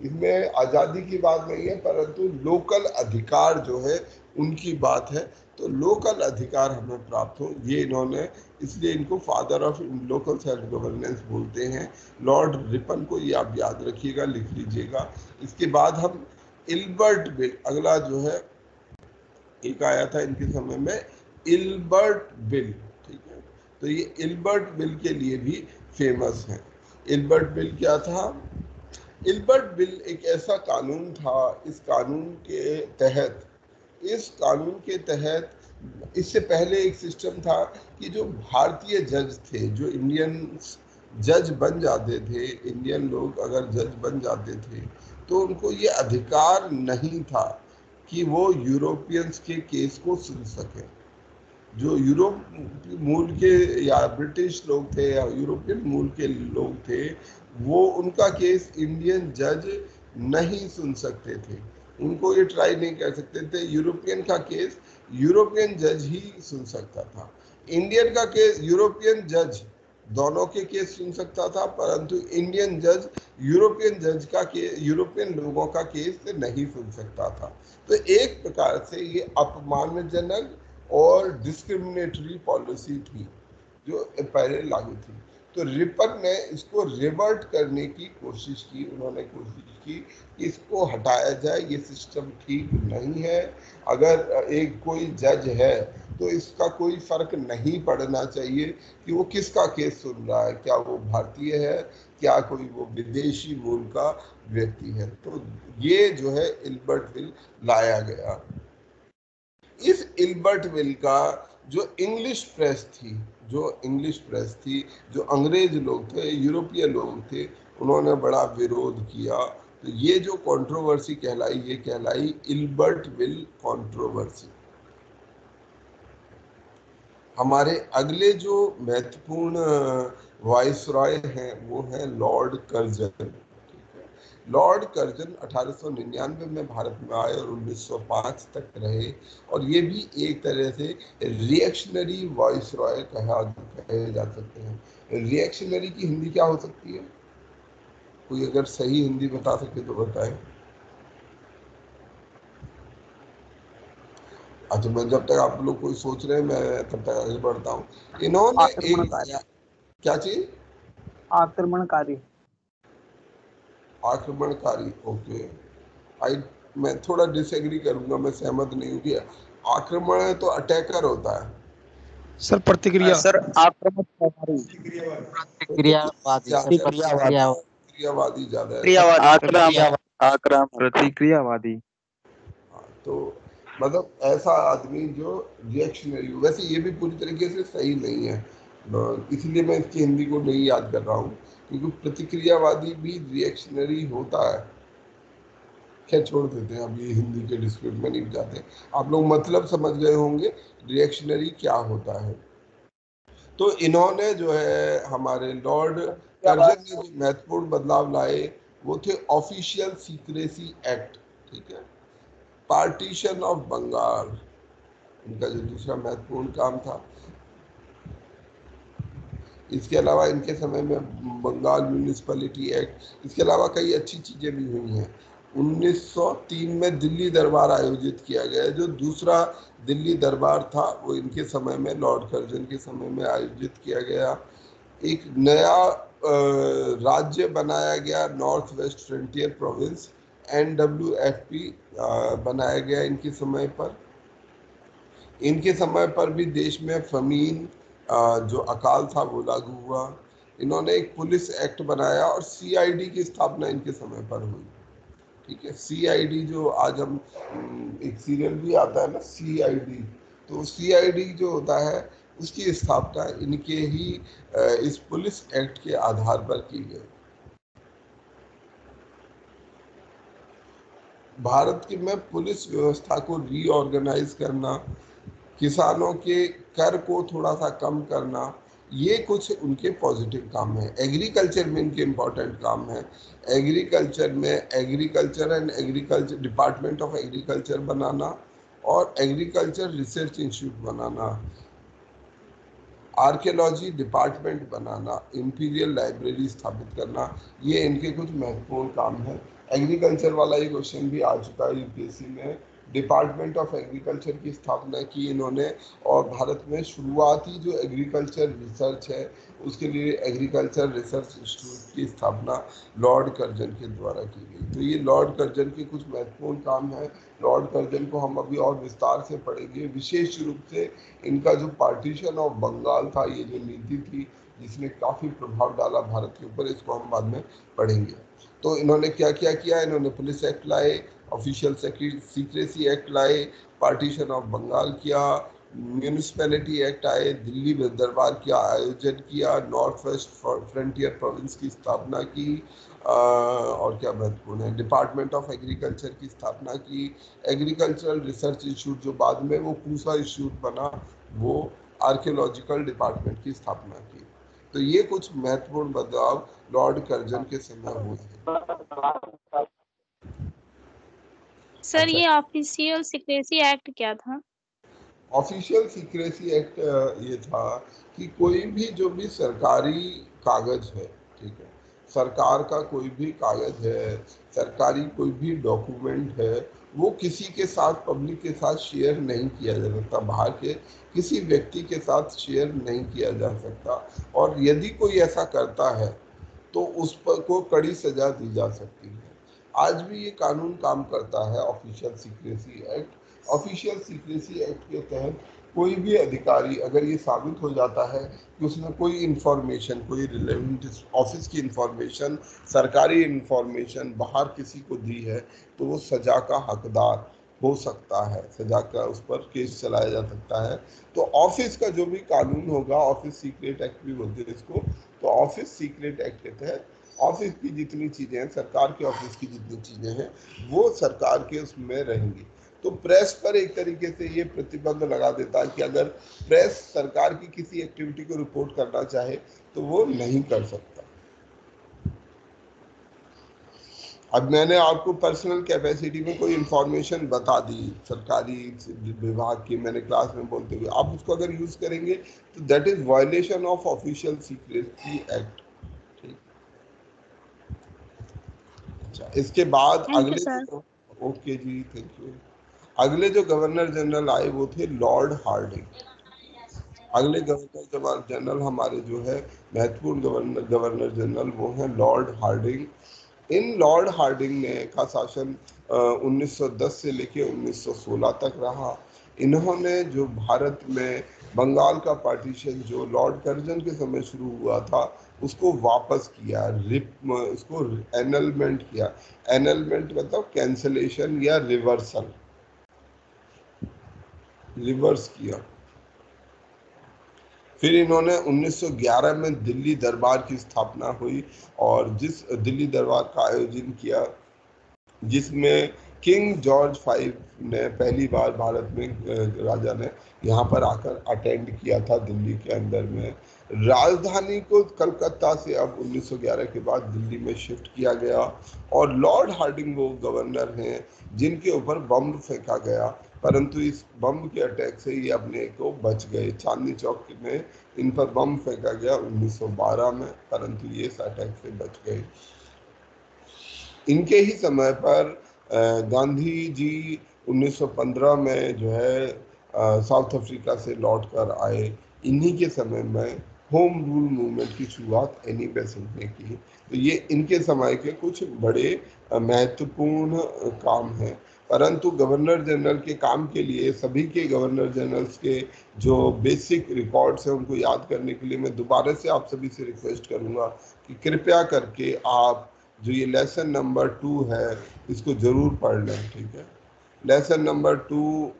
[SPEAKER 2] इसमें आज़ादी की बात नहीं है, परंतु लोकल अधिकार जो है उनकी बात है। तो लोकल अधिकार हमें प्राप्त हो, ये इन्होंने, इसलिए इनको father of local self governance बोलते हैं। लॉर्ड रिपन को ये आप याद रखिएगा, लिख लीजिएगा। इसके बाद हम इल्बर्ट बिल, अगला जो है एक आया था इनके समय में, इल्बर्ट बिल, ठीक है। तो ये इल्बर्ट बिल के लिए भी फेमस है। इल्बर्ट बिल क्या था? इल्बर्ट बिल एक ऐसा कानून था, इस कानून के तहत इससे पहले एक सिस्टम था कि जो भारतीय जज थे, जो इंडियन जज बन जाते थे, इंडियन लोग अगर जज बन जाते थे, तो उनको ये अधिकार नहीं था कि वो यूरोपियंस के केस को सुन सके। जो यूरोप मूल के या ब्रिटिश लोग थे या यूरोपियन मूल के लोग थे, वो उनका केस इंडियन जज नहीं सुन सकते थे, उनको ये ट्राई नहीं कर सकते थे। यूरोपियन का केस यूरोपियन जज ही सुन सकता था। इंडियन का केस यूरोपियन जज दोनों के केस सुन सकता था, परंतु इंडियन जज यूरोपियन लोगों का केस नहीं सुन सकता था। तो एक प्रकार से ये अपमानजनक और डिस्क्रिमिनेटरी पॉलिसी थी जो पहले लागू थी। तो रिपर ने इसको रिवर्ट करने की कोशिश की, उन्होंने कोशिश की कि इसको हटाया जाए, ये सिस्टम ठीक नहीं है। अगर एक कोई जज है तो इसका कोई फर्क नहीं पड़ना चाहिए कि वो किसका केस सुन रहा है, क्या वो भारतीय है, क्या कोई वो विदेशी मूल का व्यक्ति है। तो ये जो है इल्बर्ट विल लाया गया। इस इल्बर्ट विल का जो इंग्लिश प्रेस थी, जो अंग्रेज लोग थे, यूरोपीय लोग थे, उन्होंने बड़ा विरोध किया। तो ये जो कंट्रोवर्सी कहलाई, ये कहलाई इल्बर्ट विल कंट्रोवर्सी। हमारे अगले जो महत्वपूर्ण वाइसरॉय हैं वो है लॉर्ड कर्जन। लॉर्ड कर्जन 1899 में भारत में आए और 1905 तक रहे, और ये भी एक तरह से रिएक्शनरी वाइसरॉय कहे जा सकते हैं। रिएक्शनरी की हिंदी क्या हो सकती है? कोई अगर सही हिंदी बता सके तो बताएं। अच्छा, मैं जब तक आप लोग कोई सोच रहे हैं मैं तब तक आगे बढ़ता हूँ। इन्होंने एक क्या चीज?
[SPEAKER 7] आक्रमणकारी।
[SPEAKER 2] आक्रमणकारी, ओके। मैं थोड़ा डिसएग्री करूंगा, मैं सहमत नहीं हूँ कि आक्रमण है तो अटैकर होता है।
[SPEAKER 8] सर प्रतिक्रिया।
[SPEAKER 5] सर आक्रमणकारी।
[SPEAKER 3] प्रतिक्रियावादी सर,
[SPEAKER 2] प्रतिक्रियावादी ज्यादा है।
[SPEAKER 5] प्रतिक्रियावादी।
[SPEAKER 2] तो मतलब ऐसा आदमी जो रिएक्शनरी, वैसे ये भी पूरी तरीके से सही नहीं है, इसलिए मैं इसकी हिंदी को नहीं याद कर रहा हूँ, क्योंकि प्रतिक्रियावादी भी रिएक्शनरी होता है। क्या छोड़ देते हैं, अभी हिंदी के डिस्प्यूट में नहीं जाते। आप लोग मतलब समझ गए होंगे रिएक्शनरी क्या होता है। तो इन्होंने जो है हमारे लॉर्ड कर्जन ने जो महत्वपूर्ण बदलाव लाए वो थे ऑफिशियल सीक्रेसी एक्ट, ठीक है, पार्टीशन ऑफ बंगाल, इनका जो दूसरा महत्वपूर्ण काम था। इसके अलावा इनके समय में बंगाल म्यूनिसिपैलिटी एक्ट, इसके अलावा कई अच्छी चीजें भी हुई हैं। 1903 में दिल्ली दरबार आयोजित किया गया, जो दूसरा दिल्ली दरबार था वो इनके समय में, लॉर्ड कर्जन के समय में आयोजित किया गया। एक नया राज्य बनाया गया, north west frontier province, NWFP बनाया गया इनके समय पर। इनके समय पर भी देश में फमीन, जो अकाल था, वो लागू हुआ। इन्होंने एक पुलिस एक्ट बनाया और CID की स्थापना इनके समय पर हुई, ठीक है। CID जो आज हम एक सीरियल भी आता है ना CID, तो CID जो होता है उसकी स्थापना इनके ही इस पुलिस एक्ट के आधार पर की गई। भारत की में पुलिस व्यवस्था को रीऑर्गेनाइज करना, किसानों के कर को थोड़ा सा कम करना, ये कुछ उनके पॉजिटिव काम है। एग्रीकल्चर में इनके इम्पोर्टेंट काम है। एग्रीकल्चर में agriculture and agriculture department of agriculture बनाना और एग्रीकल्चर रिसर्च इंस्टीट्यूट बनाना, आर्कियोलॉजी डिपार्टमेंट बनाना, इंपीरियल लाइब्रेरी स्थापित करना, ये इनके कुछ महत्वपूर्ण काम है। एग्रीकल्चर वाला ये क्वेश्चन भी आ चुका है UPSC में। डिपार्टमेंट ऑफ एग्रीकल्चर की स्थापना की इन्होंने, और भारत में शुरुआती जो एग्रीकल्चर रिसर्च है उसके लिए एग्रीकल्चर रिसर्च इंस्टीट्यूट की स्थापना लॉर्ड कर्जन के द्वारा की गई। तो ये लॉर्ड कर्जन के कुछ महत्वपूर्ण काम है। लॉर्ड कर्जन को हम अभी और विस्तार से पढ़ेंगे। विशेष रूप से इनका जो पार्टीशन ऑफ बंगाल था, ये जो नीति थी जिसने काफ़ी प्रभाव डाला भारत के ऊपर, इसको हम बाद में पढ़ेंगे। तो इन्होंने क्या क्या किया? इन्होंने पुलिस एक्ट लाए, ऑफिशियल सीक्रेसी एक्ट लाए, पार्टीशन ऑफ बंगाल किया, म्यूनिसिपैलिटी एक्ट आए, दिल्ली दरबार का आयोजन किया, नॉर्थ वेस्ट फ्रंटियर प्रोविंस की स्थापना की, और क्या महत्वपूर्ण है, डिपार्टमेंट ऑफ एग्रीकल्चर की स्थापना की, एग्रीकल्चरल रिसर्च इंस्टीट्यूट जो बाद में वो पूसा इंस्टीट्यूट बना, वो आर्कियोलॉजिकल डिपार्टमेंट की स्थापना की। तो ये कुछ महत्वपूर्ण बदलाव लॉर्ड कर्जन के समय हुए हैं।
[SPEAKER 1] सर ये ऑफिशियल सीक्रेसी एक्ट क्या था?
[SPEAKER 2] ऑफिशियल सीक्रेसी एक्ट ये था कि कोई भी जो भी सरकारी कागज है, ठीक है, सरकार का कोई भी कागज है, सरकारी कोई भी डॉक्यूमेंट है, वो किसी के साथ, पब्लिक के साथ शेयर नहीं किया जा सकता, बाहर के किसी व्यक्ति के साथ शेयर नहीं किया जा सकता। और यदि कोई ऐसा करता है तो उस पर को कड़ी सजा दी जा सकती है। आज भी ये कानून काम करता है, official secrecy act. Official secrecy act के तहत कोई भी अधिकारी, अगर ये साबित हो जाता है कि उसने कोई इंफॉर्मेशन, कोई रिलेवेंट ऑफिस की इंफॉर्मेशन, सरकारी इंफॉर्मेशन बाहर किसी को दी है, तो वो सजा का हकदार हो सकता है, सजा का उस पर केस चलाया जा सकता है। तो ऑफिस का जो भी कानून होगा, ऑफिस सीक्रेट एक्ट भी बोलते हैं इसको, तो ऑफिस सीक्रेट एक्ट के तहत ऑफिस की जितनी चीजें हैं, सरकार के ऑफिस की जितनी चीजें हैं, वो सरकार के उसमें रहेंगी। तो प्रेस पर एक तरीके से ये प्रतिबंध लगा देता है कि अगर प्रेस सरकार की किसी एक्टिविटी को रिपोर्ट करना चाहे तो वो नहीं कर सकता। अब मैंने आपको पर्सनल कैपेसिटी में कोई इंफॉर्मेशन बता दी सरकारी विभाग की, मैंने क्लास में बोलते हुए, आप उसको अगर यूज करेंगे तो that is violation of official secrecy act. अच्छा, इसके बाद अगले, ओके जी, थैंक यू। अगले जो गवर्नर जनरल आए वो थे लॉर्ड हार्डिंग। अगले गवर्नर जनरल हमारे जो है महत्वपूर्ण गवर्नर जनरल वो हैं लॉर्ड हार्डिंग। इन लॉर्ड हार्डिंग ने का शासन 1910 से लेके 1916 तक रहा। इन्होंने जो भारत में बंगाल का पार्टीशन जो लॉर्ड कर्जन के समय शुरू हुआ था, उसको वापस किया, उसको एनलमेंट किया। एनलमेंट मतलब कैंसलेशन या रिवर्सल, रिवर्स किया। फिर इन्होंने 1911 में दिल्ली दरबार की स्थापना हुई, और जिस दिल्ली दरबार का आयोजन किया जिसमें किंग जॉर्ज V ने पहली बार भारत में, राजा ने यहाँ पर आकर अटेंड किया था दिल्ली के अंदर में। राजधानी को कलकत्ता से अब 1911 के बाद दिल्ली में शिफ्ट किया गया, और लॉर्ड हार्डिंग वो गवर्नर हैं जिनके ऊपर बम फेंका गया, परंतु इस बम के अटैक से ये अपने को बच गए। चांदनी चौक में इन पर बम फेंका गया 1912 में, परंतु ये इस अटैक से बच गए। इनके ही समय पर गांधी जी 1915 में जो है साउथ अफ्रीका से लौट कर आए। इन्हीं के समय में होम रूल मूवमेंट की शुरुआत एनी बेसेंट ने की। तो ये इनके समय के कुछ बड़े महत्वपूर्ण काम हैं। परंतु गवर्नर जनरल के काम के लिए, सभी के गवर्नर जनरल्स के जो बेसिक रिकॉर्ड्स हैं उनको याद करने के लिए मैं दोबारा से आप सभी से रिक्वेस्ट करूंगा कि कृपया करके आप जो ये लेसन नंबर 2 है इसको जरूर पढ़ लें, ठीक है। लेसन नंबर 2,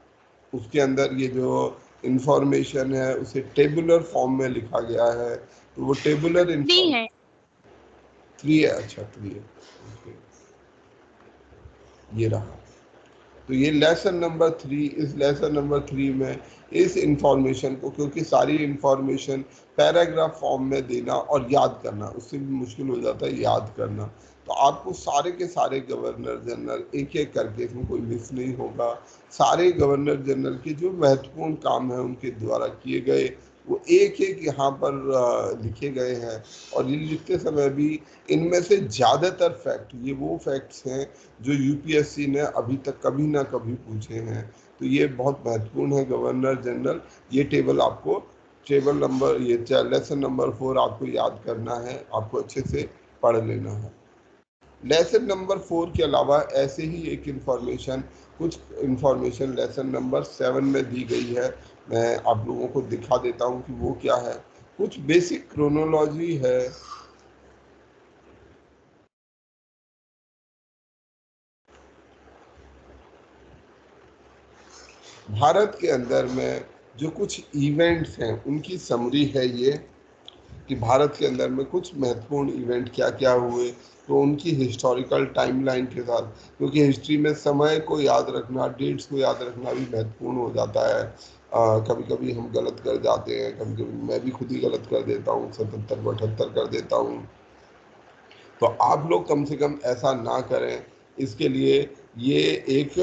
[SPEAKER 2] उसके अंदर ये जो इंफॉर्मेशन है उसे टेबुलर फॉर्म में लिखा गया है, तो वो टेबुलर
[SPEAKER 1] 3 है।
[SPEAKER 2] 3 है, अच्छा 3 है, ये रहा। तो ये लेसन नंबर 3, इस लेसन नंबर 3 में इस इंफॉर्मेशन को, क्योंकि सारी इंफॉर्मेशन पैराग्राफ फॉर्म में देना और याद करना उससे भी मुश्किल हो जाता है याद करना, तो आपको सारे के सारे गवर्नर जनरल एक एक करके, इसमें कोई मिस नहीं होगा, सारे गवर्नर जनरल के जो महत्वपूर्ण काम है उनके द्वारा किए गए वो एक एक यहाँ पर लिखे गए हैं। और ये लिखते समय भी इनमें से ज़्यादातर फैक्ट, ये वो फैक्ट्स हैं जो यूपीएससी ने अभी तक कभी ना कभी पूछे हैं। तो ये बहुत महत्वपूर्ण है गवर्नर जनरल। ये टेबल आपको, टेबल नंबर, ये लेसन नंबर 4 आपको याद करना है, आपको अच्छे से पढ़ लेना है। लेसन नंबर 4 के अलावा ऐसे ही एक इंफॉर्मेशन, कुछ इंफॉर्मेशन लेसन नंबर 7 में दी गई है। मैं आप लोगों को दिखा देता हूं कि वो क्या है। कुछ बेसिक क्रोनोलॉजी है। भारत के अंदर में जो कुछ इवेंट्स हैं उनकी समरी है ये, कि भारत के अंदर में कुछ महत्वपूर्ण इवेंट क्या क्या हुए, तो उनकी हिस्टोरिकल टाइमलाइन के साथ, क्योंकि हिस्ट्री में समय को याद रखना, डेट्स को याद रखना भी महत्वपूर्ण हो जाता है। कभी कभी हम गलत कर जाते हैं, कभी कभी मैं भी खुद ही गलत कर देता हूँ, 77 78 कर देता हूँ। तो आप लोग कम से कम ऐसा ना करें, इसके लिए ये एक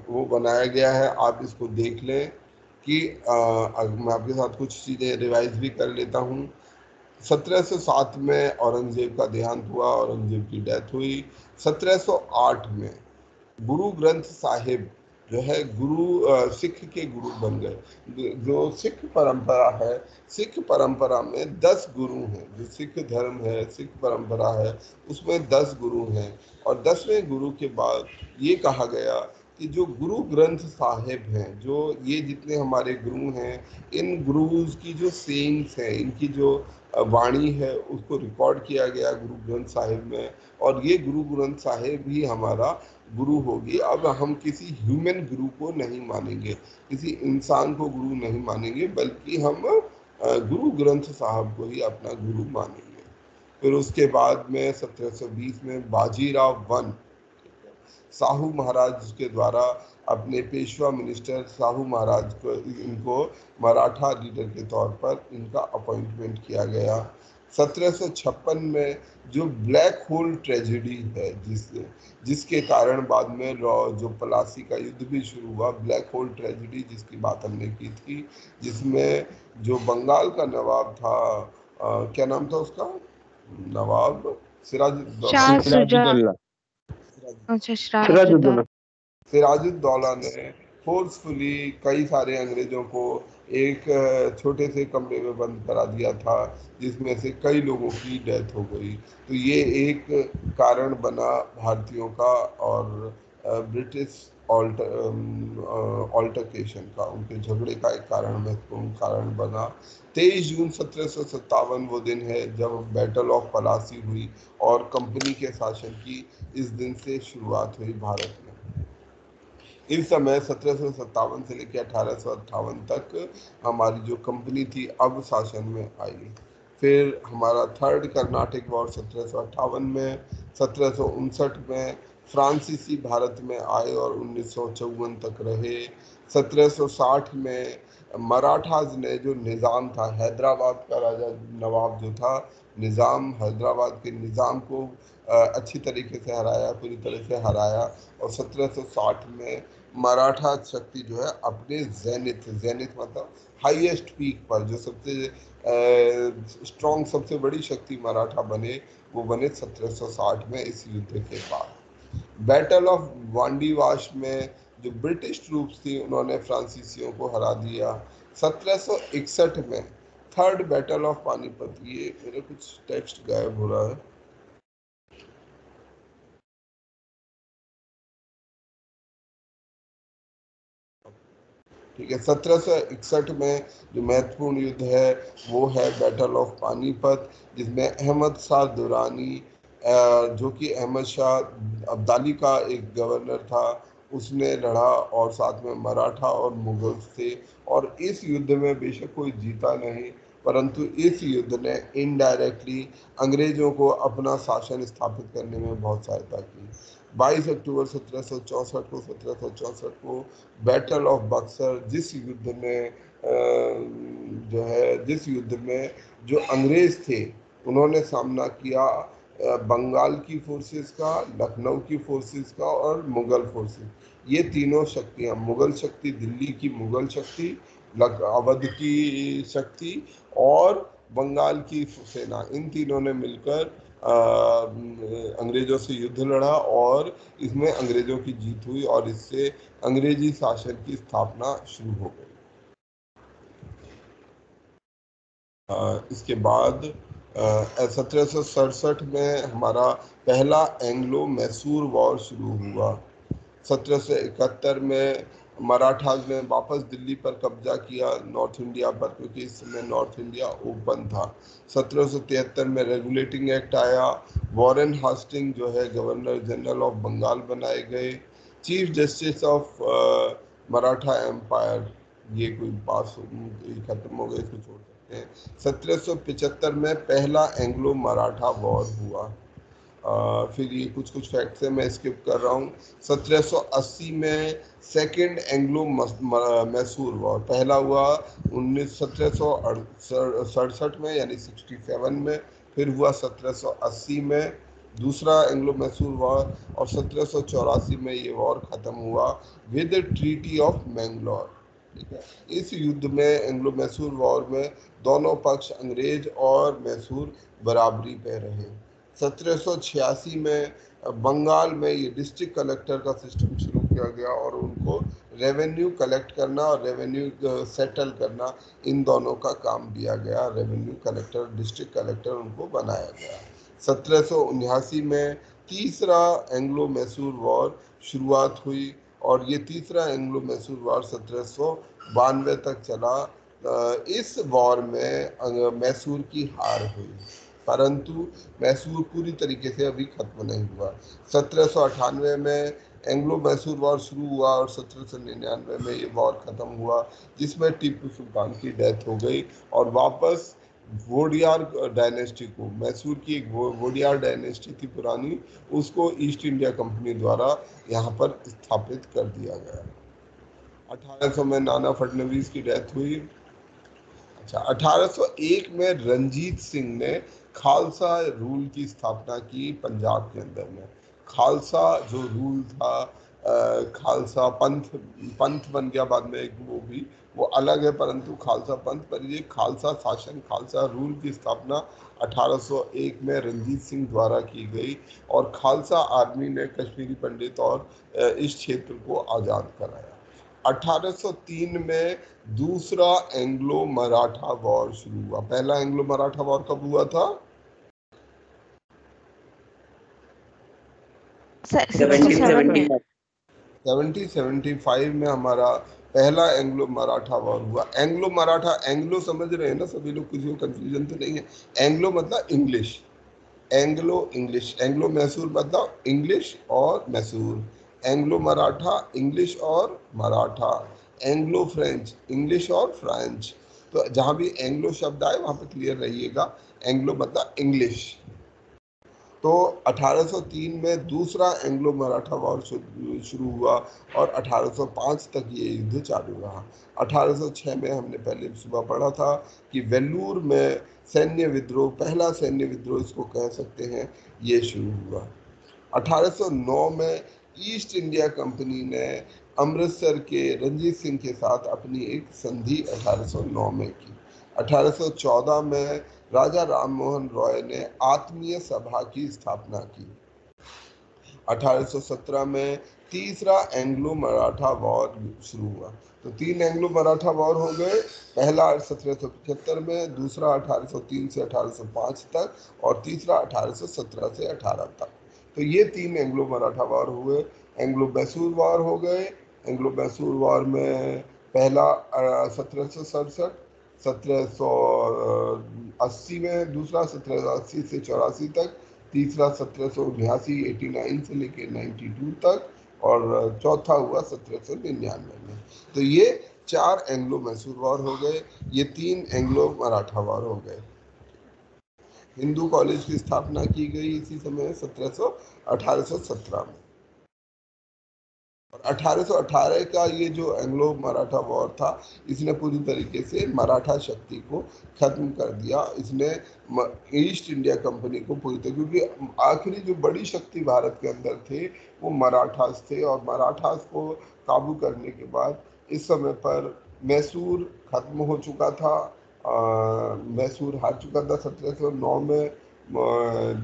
[SPEAKER 2] वो बनाया गया है, आप इसको देख लें। कि मैं आपके साथ कुछ चीज़ें रिवाइज भी कर लेता हूँ। 1707 में औरंगजेब का देहांत हुआ, औरंगजेब की डेथ हुई। 1708 में गुरु ग्रंथ साहिब जो है सिख के गुरु बन गए। जो सिख परंपरा है, सिख परंपरा में 10 गुरु हैं। जो सिख धर्म है, सिख परंपरा है, उसमें 10 गुरु हैं। और 10वें गुरु के बाद ये कहा गया कि जो गुरु ग्रंथ साहिब हैं, जो ये जितने हमारे गुरु हैं, इन गुरुज की जो सेइंग्स हैं, इनकी जो वाणी है, उसको रिकॉर्ड किया गया गुरु ग्रंथ साहिब में। और ये गुरु ग्रंथ साहिब ही हमारा गुरु होगी। अब हम किसी ह्यूमन गुरु को नहीं मानेंगे, किसी इंसान को गुरु नहीं मानेंगे, बल्कि हम गुरु ग्रंथ साहब को ही अपना गुरु मानेंगे। फिर उसके बाद में 1720 में बाजीराव वन साहू महाराज के द्वारा अपने पेशवा मिनिस्टर साहू महाराज को इनको मराठा लीडर के तौर पर इनका अपॉइंटमेंट किया गया। 1756 में जो ब्लैक होल ट्रेजेडी है, जिसके कारण बाद में जो पलासी का युद्ध भी शुरू हुआ, ब्लैक होल ट्रेजेडी जिसकी बात हमने की थी, जिसमें जो बंगाल का नवाब था, क्या नाम था उसका, नवाब
[SPEAKER 6] सिराजुद्दौला।
[SPEAKER 2] सिराजुद्दौला ने फोर्सफुली कई सारे अंग्रेजों को एक छोटे से कमरे में बंद करा दिया था, जिसमें से कई लोगों की डेथ हो गई। तो ये एक कारण बना भारतीयों का और ब्रिटिश ऑल्टरकेशन का, उनके झगड़े का एक कारण, महत्वपूर्ण कारण बना। 23 जून 1757 वो दिन है जब बैटल ऑफ पलासी हुई और कंपनी के शासन की इस दिन से शुरुआत हुई भारत में। इस समय 1757 से लेकर 1858 तक हमारी जो कंपनी थी अब शासन में आई। फिर हमारा थर्ड कर्नाटिक वॉर 1758 में, 1759 में फ्रांसीसी भारत में आए और 1954 तक रहे। 1760 में मराठाज ने जो निज़ाम था, हैदराबाद का राजा नवाब जो था निज़ाम, हैदराबाद के निज़ाम को अच्छी तरीके से हराया, पूरी तरह से हराया। और 1760 में मराठा शक्ति जो है अपने ज़ेनिथ मतलब हाईएस्ट पीक पर, जो सबसे स्ट्रॉन्ग, सबसे बड़ी शक्ति मराठा बने, वो बने 1760 में इस युद्ध के बाद। बैटल ऑफ वांडीवाश में जो ब्रिटिश ट्रूप्स थी उन्होंने फ्रांसीसियों को हरा दिया। 1761 में थर्ड बैटल ऑफ पानीपत, ये मेरे कुछ टेक्स्ट गायब हो रहा है, ठीक है। 1761 में जो महत्वपूर्ण युद्ध है वो है बैटल ऑफ पानीपत, जिसमें अहमद शाह दुरानी, जो कि अहमद शाह अब्दाली का एक गवर्नर था, उसने लड़ा और साथ में मराठा और मुगल थे। और इस युद्ध में बेशक कोई जीता नहीं, परंतु इस युद्ध ने इनडायरेक्टली अंग्रेजों को अपना शासन स्थापित करने में बहुत सहायता की। 22 अक्टूबर 1764 को बैटल ऑफ बक्सर, जिस युद्ध में जो अंग्रेज थे उन्होंने सामना किया बंगाल की फोर्सेस का, लखनऊ की फोर्सेस का और मुगल फोर्सेस। ये तीनों शक्तियां, मुगल शक्ति, दिल्ली की मुगल शक्ति, अवध की शक्ति और बंगाल की सेना, इन तीनों ने मिलकर अंग्रेजों से युद्ध लड़ा और इसमें अंग्रेजों की जीत हुई और इससे अंग्रेजी शासन की स्थापना शुरू हो गई। इसके बाद 1767 में हमारा पहला एंग्लो मैसूर वॉर शुरू हुआ। 1771 में मराठाज ने वापस दिल्ली पर कब्जा किया, नॉर्थ इंडिया पर, क्योंकि इस समय नॉर्थ इंडिया ओपन था। 1773 में रेगुलेटिंग एक्ट आया, वॉरेन हास्टिंग जो है गवर्नर जनरल ऑफ बंगाल बनाए गए, chief justice of Maratha empire, ये कोई पास खत्म हो गए, इसको छोड़ सकते हैं। 1775 में पहला एंग्लो मराठा वॉर हुआ। फिर ये कुछ फैक्ट्स हैं, मैं स्किप कर रहा हूँ। 1780 में सेकेंड एंग्लो मैसूर वॉर पहला हुआ 1767 में, यानी 67 में। फिर हुआ 1780 में दूसरा एंग्लो मैसूर वॉर और 1784 में ये वॉर खत्म हुआ विद ट्रीटी ऑफ मैंगलोर। ठीक है। इस युद्ध में एंग्लो मैसूर वॉर में दोनों पक्ष अंग्रेज और मैसूर बराबरी पे रहे। 1786 में बंगाल में ये डिस्ट्रिक्ट कलेक्टर का सिस्टम शुरू किया गया और उनको रेवेन्यू कलेक्ट करना और रेवेन्यू सेटल करना, इन दोनों का काम दिया गया। रेवेन्यू कलेक्टर, डिस्ट्रिक्ट कलेक्टर उनको बनाया गया। 1779 में तीसरा एंग्लो मैसूर वॉर शुरुआत हुई और ये तीसरा एंग्लो मैसूर वॉर 1792 तक चला। इस वॉर में मैसूर की हार हुई, परंतु मैसूर पूरी तरीके से अभी खत्म नहीं हुआ। 1798 में एंग्लो मैसूर वॉर शुरू हुआ और 1799 में ये वॉर खत्म हुआ, जिसमें टीपू सुल्तान की डेथ हो गई और वापस वोडियार डायनेस्टी को, मैसूर की एक वोडियार डायनेस्टी थी पुरानी, उसको ईस्ट इंडिया कंपनी द्वारा यहाँ पर स्थापित कर दिया गया। 1800 में नाना फडणवीस की डेथ हुई। अच्छा, 1801 में रंजीत सिंह ने खालसा रूल की स्थापना की पंजाब के अंदर में। खालसा जो रूल था, खालसा पंथ बन गया बाद में एक, वो अलग है, परंतु खालसा पंथ पर ये खालसा शासन, खालसा रूल की स्थापना 1801 में रंजीत सिंह द्वारा की गई और खालसा आर्मी ने कश्मीरी पंडित और इस क्षेत्र को आज़ाद कराया। 1803 में दूसरा एंग्लो मराठा वॉर शुरू हुआ। पहला एंग्लो मराठा वॉर कब हुआ था? 1775 में हमारा पहला एंग्लो मराठा वॉर हुआ। एंग्लो मराठा, एंग्लो समझ रहे हैं ना सभी लोग, किसी को कंफ्यूजन तो नहीं है? एंग्लो मतलब English, Anglo English, Anglo Mysore मतलब इंग्लिश और मैसूर, एंग्लो मराठा इंग्लिश और मराठा, एंग्लो फ्रेंच इंग्लिश और फ्रेंच। तो जहां भी एंग्लो शब्द आए वहां पर क्लियर रहिएगा, एंग्लो मतलब इंग्लिश। तो 1803 में दूसरा एंग्लो मराठा वॉर शुरू हुआ और 1805 तक ये युद्ध चालू रहा। 1806 में हमने पहले सुबह पढ़ा था कि वेल्लूर में सैन्य विद्रोह, पहला सैन्य विद्रोह इसको कह सकते हैं, ये शुरू हुआ। 1809 में ईस्ट इंडिया कंपनी ने अमृतसर के रंजीत सिंह के साथ अपनी एक संधि 1809 में की। 1814 में राजा राम मोहन रॉय ने आत्मीय सभा की स्थापना की। 1817 में तीसरा एंग्लो मराठा वॉर शुरू हुआ। तो 3 एंग्लो मराठा वॉर हो गए, पहला 1775 में, दूसरा 1803 से 1805 तक और तीसरा 1817 से 18 तक। तो ये 3 एंग्लो मराठा वॉर हुए। एंग्लो मैसूर वॉर हो गए। एंग्लो मैसूर वॉर में पहला 1767, 1780 में, दूसरा 1780 से 84 तक, तीसरा 1789 से लेके 92 तक और चौथा हुआ 1799 में। तो ये 4 एंग्लो मैसूर वॉर हो गए, ये 3 एंग्लो मराठा वॉर हो गए। हिंदू कॉलेज की स्थापना की गई इसी समय 1817 में। और 1818 का ये जो एंग्लो मराठा वॉर था, इसने पूरी तरीके से मराठा शक्ति को खत्म कर दिया। इसने ईस्ट इंडिया कंपनी को पूरी तरह, क्योंकि आखिरी जो बड़ी शक्ति भारत के अंदर थे वो मराठास थे और मराठास को काबू करने के बाद इस समय पर मैसूर खत्म हो चुका था, मैसूर हार चुका था। 1709 में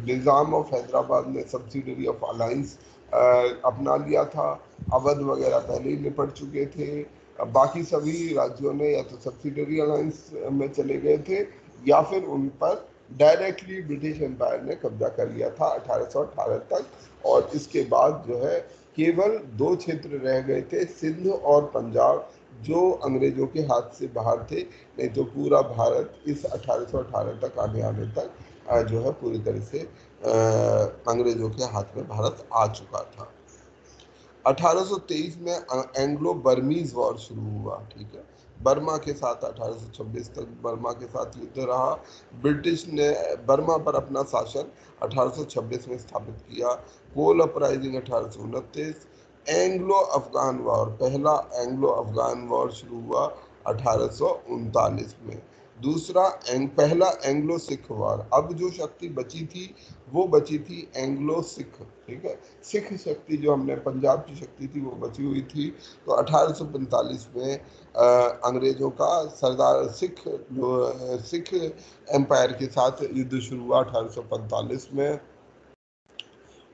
[SPEAKER 2] निज़ाम ऑफ हैदराबाद ने सब्सिडरी ऑफ अलायंस अपना लिया था। अवध वगैरह पहले ही निपट चुके थे। बाकी सभी राज्यों ने या तो सब्सिडरी अलायंस में चले गए थे या फिर उन पर डायरेक्टली ब्रिटिश एम्पायर ने कब्जा कर लिया था 1818 तक। और इसके बाद जो है केवल 2 क्षेत्र रह गए थे, सिंध और पंजाब, जो अंग्रेजों के हाथ से बाहर थे। नहीं तो पूरा भारत इस 1818 तक आने तक जो है पूरी तरह से अंग्रेजों के हाथ में भारत आ चुका था। 1823 में एंग्लो बर्मीज वॉर शुरू हुआ। ठीक है, बर्मा के साथ 1826 तक बर्मा के साथ युद्ध रहा। ब्रिटिश ने बर्मा पर अपना शासन 1826 में स्थापित किया। कोल अपराइजिंग 1829। एंग्लो अफगान वॉर, पहला एंग्लो अफगान वॉर शुरू हुआ 1839 में। दूसरा पहला एंग्लो सिख वार। अब जो शक्ति बची थी वो बची थी एंग्लो सिख, ठीक है। सिख शक्ति जो हमने पंजाब की शक्ति थी वो बची हुई थी। तो 1845 में अंग्रेजों का सरदार सिख एम्पायर के साथ युद्ध शुरू हुआ 1845 में।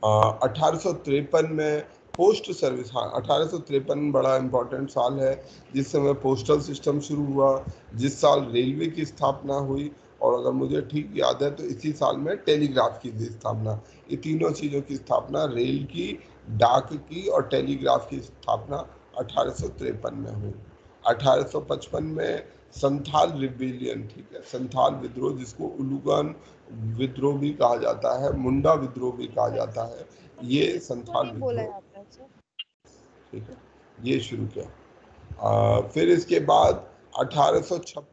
[SPEAKER 2] 1853 में पोस्ट सर्विस, हाँ 1853 बड़ा इंपॉर्टेंट साल है जिस समय पोस्टल सिस्टम शुरू हुआ, जिस साल रेलवे की स्थापना हुई, और अगर मुझे ठीक याद है तो इसी साल में टेलीग्राफ की भी स्थापना। ये तीनों चीज़ों की स्थापना, रेल की, डाक की और टेलीग्राफ की स्थापना 1853 में हुई। 1855 में संथाल रिबेलियन, ठीक है, संथाल विद्रोह जिसको उलुगन विद्रोह भी कहा जाता है, मुंडा विद्रोह भी कहा जाता है, ये संथाल विद्रोह, ठीक है, ये शुरू किया। फिर इसके बाद 1856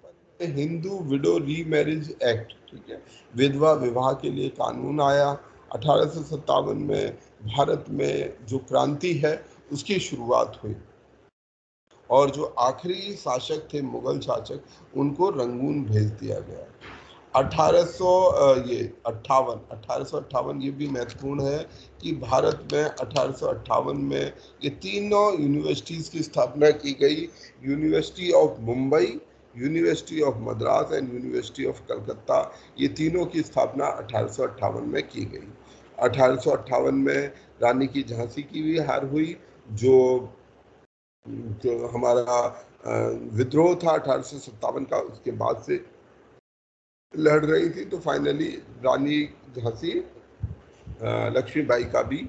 [SPEAKER 2] में हिंदू विडो रीमैरिज एक्ट, ठीक है, विधवा विवाह के लिए कानून आया। 1857 में भारत में जो क्रांति है उसकी शुरुआत हुई, और जो आखिरी शासक थे मुगल शासक उनको रंगून भेज दिया गया। 1858 ये भी महत्वपूर्ण है कि भारत में 1858 में ये तीनों यूनिवर्सिटीज़ की स्थापना की गई। University of Mumbai, university of Madras and university of Calcutta, ये तीनों की स्थापना 1858 में की गई। 1858 में रानी की झांसी की भी हार हुई, जो हमारा विद्रोह था 1857 का, उसके बाद से लड़ रही थी। तो फाइनली रानी झांसी लक्ष्मीबाई का भी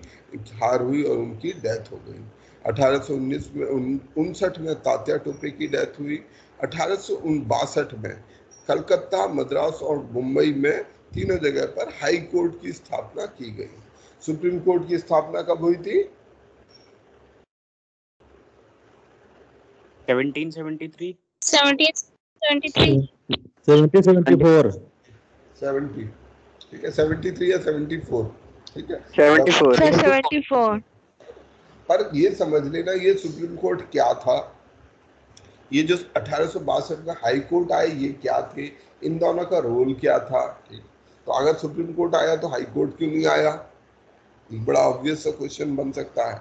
[SPEAKER 2] हार हुई और उनकी डेथ हो गई। 1859 में तात्या टोपे की डेथ हुई। 1862 में कलकत्ता, मद्रास और मुंबई में तीनों जगह पर हाई कोर्ट की स्थापना की गई। सुप्रीम कोर्ट की स्थापना कब हुई थी?
[SPEAKER 1] 1773
[SPEAKER 2] 70, ठीक है, 73 या 74, ठीक है,
[SPEAKER 4] 74
[SPEAKER 2] पर ये समझ लेना ये सुप्रीम कोर्ट क्या था, ये जो 1862 में हाई कोर्ट आए ये क्या थे, इन दोनों का रोल क्या था, ठीक। तो अगर सुप्रीम कोर्ट आया तो हाई कोर्ट क्यों नहीं आया? बड़ा ऑब्वियस सा क्वेश्चन बन सकता है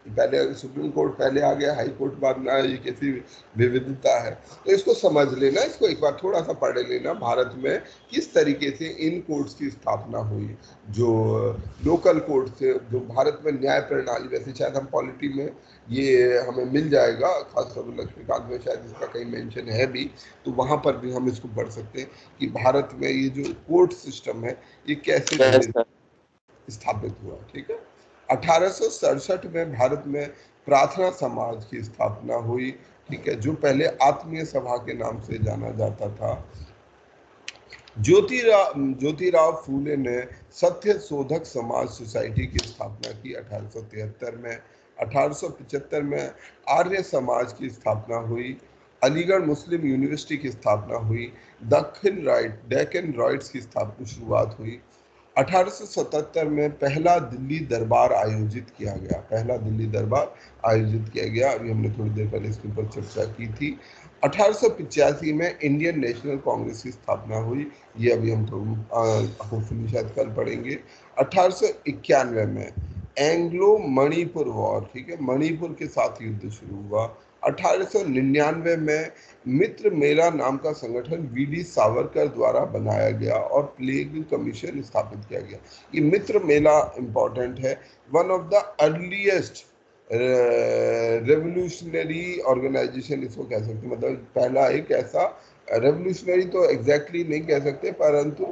[SPEAKER 2] कि पहले सुप्रीम कोर्ट पहले आ गया, हाई कोर्ट बाद में आया, ये कैसी विविधता है। तो इसको समझ लेना, इसको एक बार थोड़ा सा पढ़ लेना, भारत में किस तरीके से इन कोर्ट्स की स्थापना हुई। जो लोकल कोर्ट थे, जो भारत में न्याय प्रणाली, वैसे शायद हम पॉलिटी में ये हमें मिल जाएगा, खासतौर पर लक्ष्मीकांत में शायद इसका कहीं मेंशन है भी, तो वहाँ पर भी हम इसको पढ़ सकते हैं कि भारत में ये जो कोर्ट सिस्टम है ये कैसे स्थापित हुआ, ठीक है। 1867 में भारत में प्रार्थना समाज की स्थापना हुई, ठीक है, जो पहले आत्मीय सभा के नाम से जाना जाता था। ज्योतिराव फूले ने सत्य शोधक समाज सोसाइटी की स्थापना की 1873 में। 1875 में आर्य समाज की स्थापना हुई। अलीगढ़ मुस्लिम यूनिवर्सिटी की स्थापना हुई। डेक्कन राइट्स की शुरुआत हुई। 1877 में पहला दिल्ली दरबार आयोजित किया गया, अभी हमने थोड़ी देर पहले इसके ऊपर चर्चा की थी। 1885 में इंडियन नेशनल कांग्रेस की स्थापना हुई, ये अभी हम होपफुली शायद कल पढ़ेंगे। 1891 में एंग्लो मणिपुर वॉर, ठीक है, मणिपुर के साथ युद्ध शुरू हुआ। 1899 में मित्र मेला नाम का संगठन वीडी सावरकर द्वारा बनाया गया और प्लेग कमीशन स्थापित किया गया। ये मित्र मेला इंपॉर्टेंट है, one of the earliest revolutionary organization इसको कह सकते हैं, मतलब पहला एक ऐसा रेवोल्यूशनरी तो एग्जैक्टली नहीं कह सकते, परंतु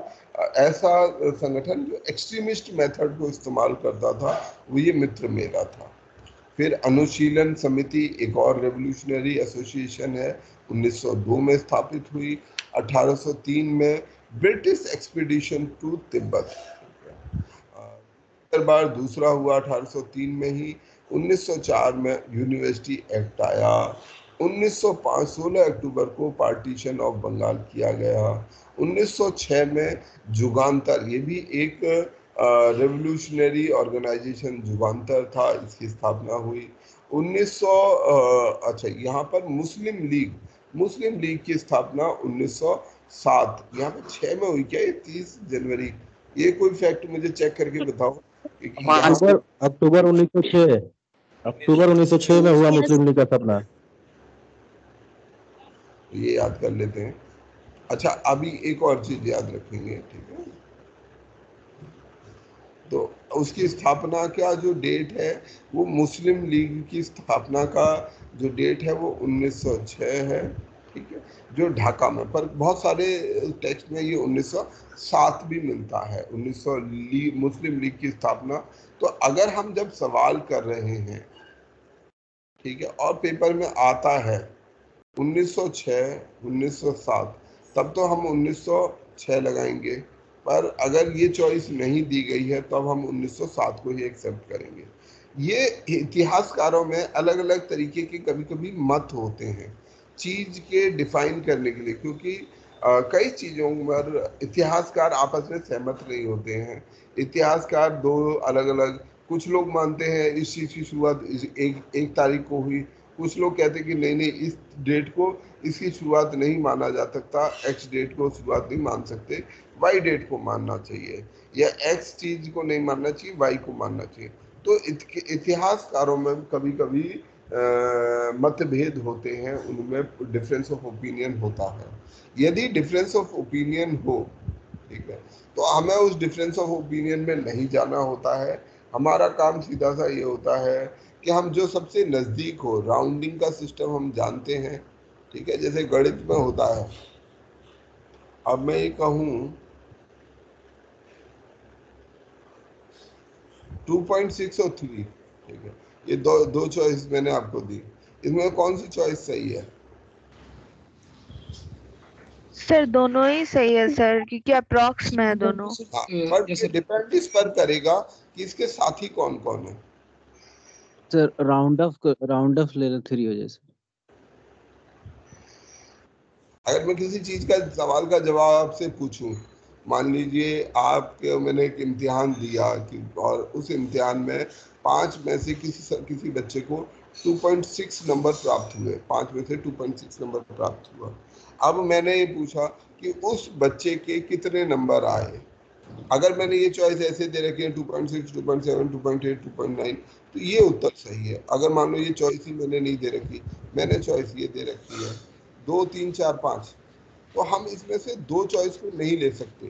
[SPEAKER 2] ऐसा संगठन जो एक्सट्रीमिस्ट मेथड को इस्तेमाल करता था, वो ये मित्र मेला था। फिर अनुशीलन समिति एक और रेवोल्यूशनरी एसोसिएशन है, 1902 में स्थापित हुई। 1803 में ब्रिटिश एक्सपीडिशन टू तिब्बत, बार दूसरा हुआ 1803 में ही। 1904 में यूनिवर्सिटी एक्ट आया। 1905 16 अक्टूबर को पार्टीशन ऑफ बंगाल किया गया। 1906 में जुगांतर, ये भी एक रेवोल्यूशनरी ऑर्गेनाइजेशन जुगांतर था, इसकी स्थापना हुई। 1900 अच्छा यहाँ पर मुस्लिम लीग की स्थापना 1907, यहाँ पे 6 में हुई क्या, ये 30 जनवरी, ये कोई फैक्ट मुझे चेक करके बताओ कि यहाँ पे
[SPEAKER 5] अक्टूबर 1906 अक्टूबर 1906 में हुआ मुस्लिम लीग का स्थापना।
[SPEAKER 2] ये याद कर लेते हैं। अच्छा, अभी एक और चीज याद रखेंगे, ठीक है, तो उसकी स्थापना का जो डेट है वो मुस्लिम लीग की स्थापना का जो डेट है वो 1906 है, ठीक है, जो ढाका में, पर बहुत सारे टेक्स्ट में ये 1907 भी मिलता है, 1900 मुस्लिम लीग की स्थापना। तो अगर हम जब सवाल कर रहे हैं, ठीक है, और पेपर में आता है 1906 1907, तब तो हम 1906 लगाएंगे, पर अगर ये चॉइस नहीं दी गई है तो अब हम 1907 को ही एक्सेप्ट करेंगे। ये इतिहासकारों में अलग अलग तरीके के कभी कभी मत होते हैं चीज के डिफाइन करने के लिए, क्योंकि कई चीजों पर इतिहासकार आपस में सहमत नहीं होते हैं। इतिहासकार दो अलग अलग, कुछ लोग मानते हैं इस चीज की शुरुआत एक तारीख को हुई, कुछ लोग कहते हैं कि नहीं नहीं, इस डेट को इसकी शुरुआत नहीं माना जा सकता, एक्स डेट को शुरुआत नहीं मान सकते, वाई डेट को मानना चाहिए, या एक्स चीज को नहीं मानना चाहिए, वाई को मानना चाहिए। तो इतिहासकारों में कभी कभी मतभेद होते हैं, उनमें डिफरेंस ऑफ ओपिनियन होता है। यदि डिफरेंस ऑफ ओपिनियन हो, ठीक है, तो हमें उस डिफरेंस ऑफ ओपिनियन में नहीं जाना होता है। हमारा काम सीधा सा ये होता है कि हम जो सबसे नजदीक हो, राउंडिंग का सिस्टम हम जानते हैं, ठीक है, जैसे गणित में होता है। अब मैं ये कहूं 2.6 और 3, ठीक है, ये दो चॉइस मैंने आपको दी, इसमें कौन सी चॉइस सही है?
[SPEAKER 4] सर दोनों ही सही है सर, क्योंकि अप्रॉक्स में है दोनों।
[SPEAKER 2] हाँ, पर ये डिपेंड इस पर करेगा कि इसके साथी कौन कौन है।
[SPEAKER 9] सर राउंड ऑफ ले लो 3 वजह से।
[SPEAKER 2] अगर मैं किसी चीज का सवाल का जवाब आपसे पूछूं, मान लीजिए आपके मैंने एक इम्तिहान दिया कि, और उस इम्तिहान में 5 में से किसी बच्चे को 2.6 नंबर प्राप्त हुए, 5 में से 2.6 नंबर प्राप्त हुआ। अब मैंने ये पूछा कि उस बच्चे के कितने नंबर आए। अगर मैंने ये चॉइस ऐसे दे रखी है 2.6, 2.7, 2.8, 2.9, तो ये उत्तर सही है। अगर मान लो ये चॉइस ही मैंने नहीं दे रखी, मैंने चॉइस ये दे रखी है 2, 3, 4, 5, तो हम इसमें से 2 चॉइस को नहीं ले सकते।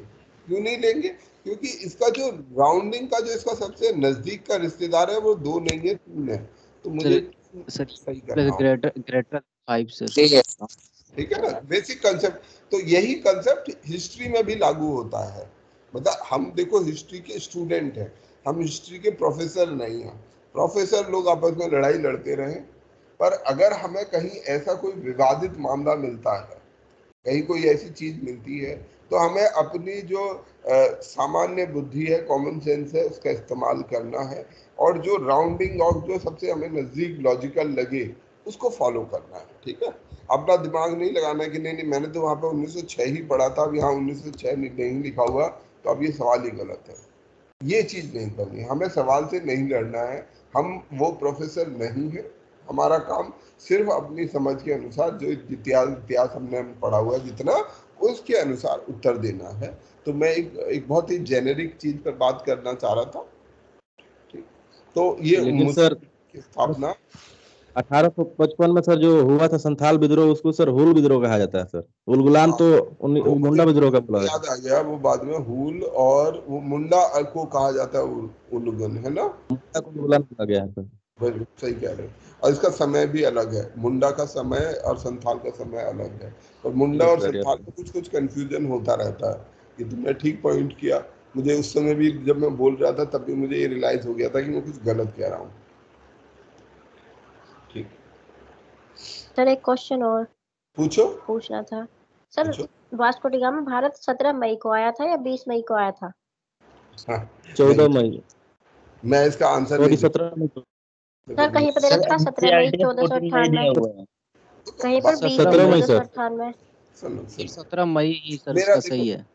[SPEAKER 2] क्यों नहीं लेंगे? क्योंकि इसका जो राउंडिंग का जो इसका सबसे नजदीक का रिश्तेदार है वो 2 नहीं है, 3 है, तो मुझे
[SPEAKER 9] सर
[SPEAKER 2] सही करना होगा।
[SPEAKER 9] Greater 5 sir.
[SPEAKER 2] ठीक है ना, बेसिक कंसेप्ट। तो यही कंसेप्ट हिस्ट्री में भी लागू होता है। मतलब हम देखो हिस्ट्री के स्टूडेंट हैं, हम हिस्ट्री के प्रोफेसर नहीं हैं। प्रोफेसर लोग आपस में लड़ाई लड़ते रहें, पर अगर हमें कहीं ऐसा कोई विवादित मामला मिलता है, कहीं कोई ऐसी चीज मिलती है, तो हमें अपनी जो सामान्य बुद्धि है, कॉमन सेंस है, उसका इस्तेमाल करना है, और जो राउंडिंग ऑफ जो सबसे हमें नजदीक लॉजिकल लगे उसको फॉलो करना है। ठीक है, अपना दिमाग नहीं लगाना है कि नहीं नहीं मैंने तो वहां पे 1906 ही पढ़ा था, अब यहाँ 1906 नहीं लिखा हुआ, तो अब ये सवाल ही गलत है। ये चीज नहीं करनी, हमें सवाल से नहीं लड़ना है। हम वो प्रोफेसर नहीं है, हमारा काम सिर्फ अपनी समझ के अनुसार जो इतिहास हमने पढ़ा हुआ है जितना, उसके अनुसार उत्तर देना है। तो मैं एक बहुत ही जेनेरिक चीज पर बात करना चाह रहा था। ठीक, तो ये
[SPEAKER 5] लेकिन सर
[SPEAKER 2] की स्थापना
[SPEAKER 5] 1855 में सर जो हुआ था संथाल विद्रोह, उसको सर हुल विद्रोह कहा जाता है सर। हुल गुलाम तो मुंडा विद्रोह का बोला
[SPEAKER 2] याद आ गया, वो बाद में हुल और वो मुंडा को कहा जाता है उलगन, है ना,
[SPEAKER 5] गुलाम कहा गया है सर।
[SPEAKER 2] सही कह रहे हैं। और इसका समय भी अलग है, मुंडा का समय और संथाल का समय अलग है, और मुंडा और संथाल में कुछ कंफ्यूजन होता रहता है। ये तुमने ठीक पॉइंट किया। मुझे उस समय भी जब मैं बोल रहा था तब भी मुझे ये रियलाइज हो गया था कि मैं कुछ गलत कह रहा हूँ। ठीक,
[SPEAKER 10] सर एक क्वेश्चन और पूछना था sir. Vasco da gamma Bharat 17 मई को आया था या 20 मई को आया था?
[SPEAKER 5] 14 मई।
[SPEAKER 2] मैं इसका आंसर नहीं
[SPEAKER 5] 17 मई
[SPEAKER 10] सर कहीं पर दे रखा 17 मई 1498, कहीं पर 20 मई 1498।
[SPEAKER 9] 17 मई ही सर इसका सही है।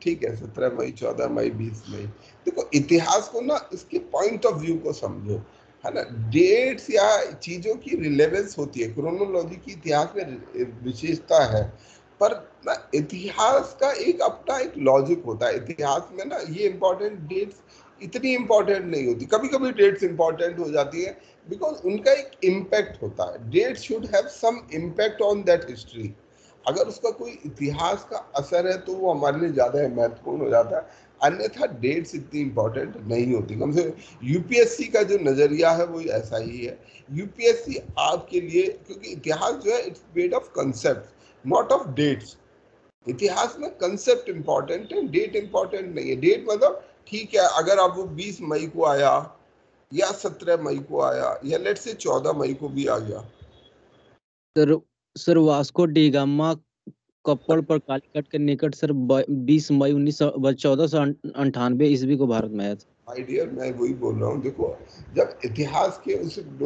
[SPEAKER 2] ठीक है, 17 मई, 14 मई, 20 मई। देखो इतिहास को ना इसके पॉइंट ऑफ व्यू को समझो, है ना। डेट्स या चीजों की रिलेवेंस होती है, क्रोनोलॉजी की इतिहास में विशेषता है। पर ना इतिहास का एक अपना एक लॉजिक होता है। इतिहास में ना ये इम्पोर्टेंट डेट्स इतनी इम्पोर्टेंट नहीं होती, कभी कभी डेट्स इम्पोर्टेंट हो जाती है बिकॉज उनका एक इम्पैक्ट होता है। Date should have some impact on that history. अगर उसका कोई इतिहास का असर है तो वो हमारे लिए ज्यादा महत्वपूर्ण हो जाता है, अन्यथा डेट्स इतनी इम्पोर्टेंट नहीं होती। कम से कम यूपीएससी का जो नजरिया है वो ऐसा ही है। यूपीएससी आपके लिए, क्योंकि इतिहास जो है it's made of concept not of dates. इतिहास में कंसेप्ट इंपॉर्टेंट है, डेट इंपॉर्टेंट नहीं है। डेट मतलब ठीक है, अगर आप वो 20 मई को आया या 17 मई को आया या लेट से 14 मई को भी आ गया।
[SPEAKER 9] सर वास्को डी गामा कपड़ पर कालीकट के निकट सर 20 मई 1498 ईस्वी को भारत में आया था।
[SPEAKER 2] माय डियर, मैं वही बोल रहा हूँ। देखो, जब इतिहास के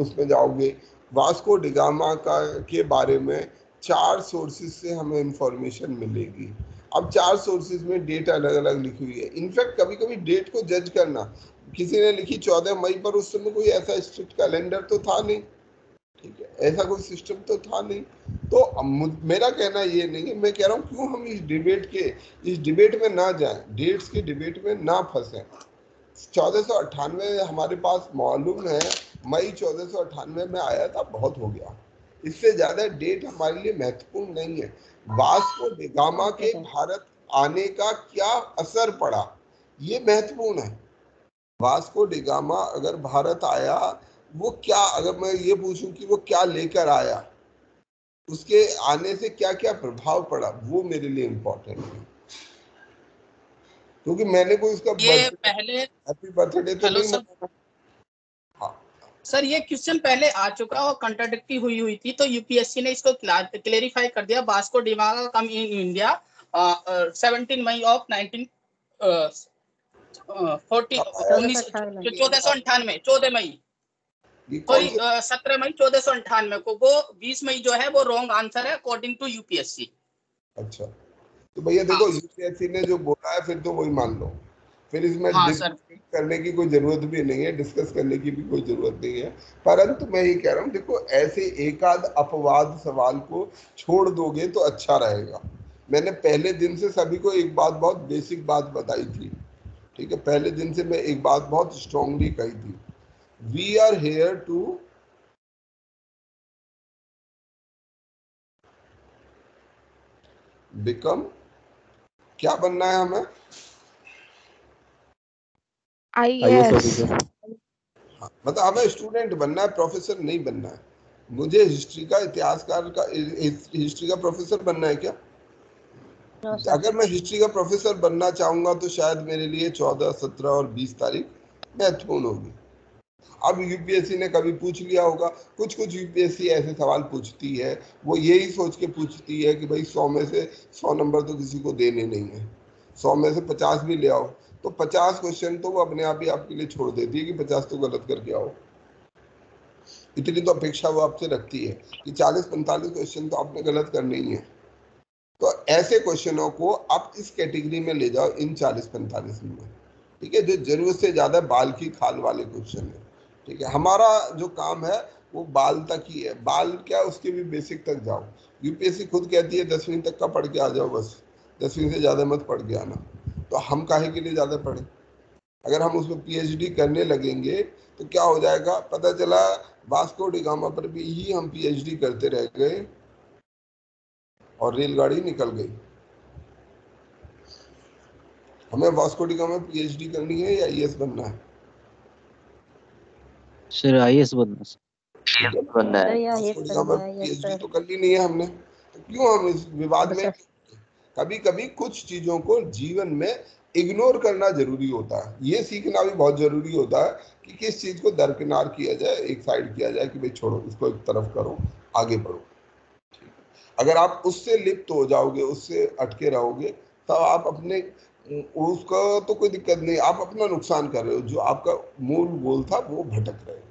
[SPEAKER 2] उसमें जाओगे, वास्को डी गामा के बारे में 4 सोर्सेज से हमें इंफॉर्मेशन मिलेगी। अब 4 सोर्सेज में डेट अलग अलग लिखी हुई है। इनफैक्ट कभी कभी डेट को जज करना, किसी ने लिखी 14 मई पर, उस समय कोई ऐसा स्ट्रिक्ट कैलेंडर तो था नहीं, ठीक है, ऐसा कोई सिस्टम तो था नहीं। तो मेरा कहना ये नहीं है, मैं कह रहा हूँ क्यों हम इस डिबेट में ना जाएं, डेट्स के डिबेट में ना फंसे। 1498 हमारे पास मालूम है, मई 1498 में आया था, बहुत हो गया। इससे ज्यादा डेट हमारे लिए महत्वपूर्ण नहीं है। वास्को डी गामा के भारत आने का क्या असर पड़ा, ये महत्वपूर्ण है। वास्को डी गामा अगर भारत आया, वो क्या, अगर मैं ये पूछूं कि वो क्या लेकर आया, उसके आने से क्या क्या प्रभाव पड़ा, वो मेरे लिए इम्पोर्टेंट है। क्योंकि मैंने कोई उसका
[SPEAKER 11] पहले
[SPEAKER 2] हैप्पी बर्थडे तो नहीं मनाया।
[SPEAKER 11] सर ये क्वेश्चन पहले आ चुका और कंट्राडिक्टी हुई थी, तो यूपीएससी ने इसको क्लेरिफाई कर दिया। Vasco da Gama come in India 17 May of 1498 14 May sorry 17 May 1498 को। वो 20 मई जो है वो रॉन्ग आंसर है अकॉर्डिंग टू यूपीएससी।
[SPEAKER 2] अच्छा, तो भैया देखो, यूपीएससी ने जो बोला है फिर तो वही मान लो, फिर इसमें डिस्कस करने की कोई जरूरत भी नहीं है, डिस्कस करने की भी कोई जरूरत नहीं है। परंतु मैं ये कह रहा हूँ, देखो ऐसे एकाध अपवाद सवाल को छोड़ दोगे तो अच्छा रहेगा। मैंने पहले दिन से सभी को एक बात, बहुत बेसिक बात बताई थी, ठीक है, पहले दिन से मैं एक बात बहुत स्ट्रांगली कही थी, we are here to become, क्या बनना है हमें?
[SPEAKER 4] IAS।
[SPEAKER 2] मतलब हमें स्टूडेंट बनना है, प्रोफेसर नहीं बनना है। मुझे हिस्ट्री का, इतिहासकार का, हिस्ट्री का प्रोफेसर बनना है क्या? अगर मैं हिस्ट्री का प्रोफेसर बनना चाहूंगा तो शायद मेरे लिए 14, 17 और 20 तारीख महत्वपूर्ण होगी। अब यूपीएससी ने कभी पूछ लिया होगा, कुछ यूपीएससी ऐसे सवाल पूछती है, वो यही सोच के पूछती है कि भाई 100 में से 100 नंबर तो किसी को देने नहीं है, 100 में से 50 भी ले आओ, तो 50 क्वेश्चन तो वो अपने आप ही आपके लिए छोड़ देती है कि 50 तो गलत करके आओ। इतनी तो अपेक्षा वो आपसे रखती है कि 40-45 क्वेश्चन तो आपने गलत करने ही है। तो ऐसे क्वेश्चनों को आप इस कैटेगरी में ले जाओ, इन 40-45 में, ठीक है, जो जरूरत से ज्यादा बाल की खाल वाले क्वेश्चन है, ठीक है। हमारा जो काम है वो बाल तक ही है, बाल क्या, उसके भी बेसिक तक जाओ। यूपीएससी खुद कहती है 10वीं तक का पढ़ के आ जाओ, बस 10वीं से ज्यादा मत पढ़ के आना। तो हम काहे के लिए ज्यादा पढ़े? अगर हम उसमें पीएचडी करने लगेंगे तो क्या हो जाएगा, पता चला वास्को डी गामा पर भी ही हम पीएचडी करते रह गए और रेलगाड़ी निकल गई। हमें वास्को डी गामा पीएचडी करनी है या आईएएस बनना है?
[SPEAKER 9] सर आईएएस बनना है।
[SPEAKER 2] पीएचडी तो कर ली नहीं है हमने, तो क्यों हम इस विवाद में? कभी कभी कुछ चीजों को जीवन में इग्नोर करना जरूरी होता है, ये सीखना भी बहुत जरूरी होता है कि किस चीज को दरकिनार किया जाए, एक साइड किया जाए कि भाई छोड़ो इसको, एक तरफ करो, आगे बढ़ो। अगर आप उससे लिप्त हो जाओगे, उससे अटके रहोगे, तो आप अपने, उसका तो कोई दिक्कत नहीं, आप अपना नुकसान कर रहे हो, जो आपका मूल गोल था वो भटक रहे हो,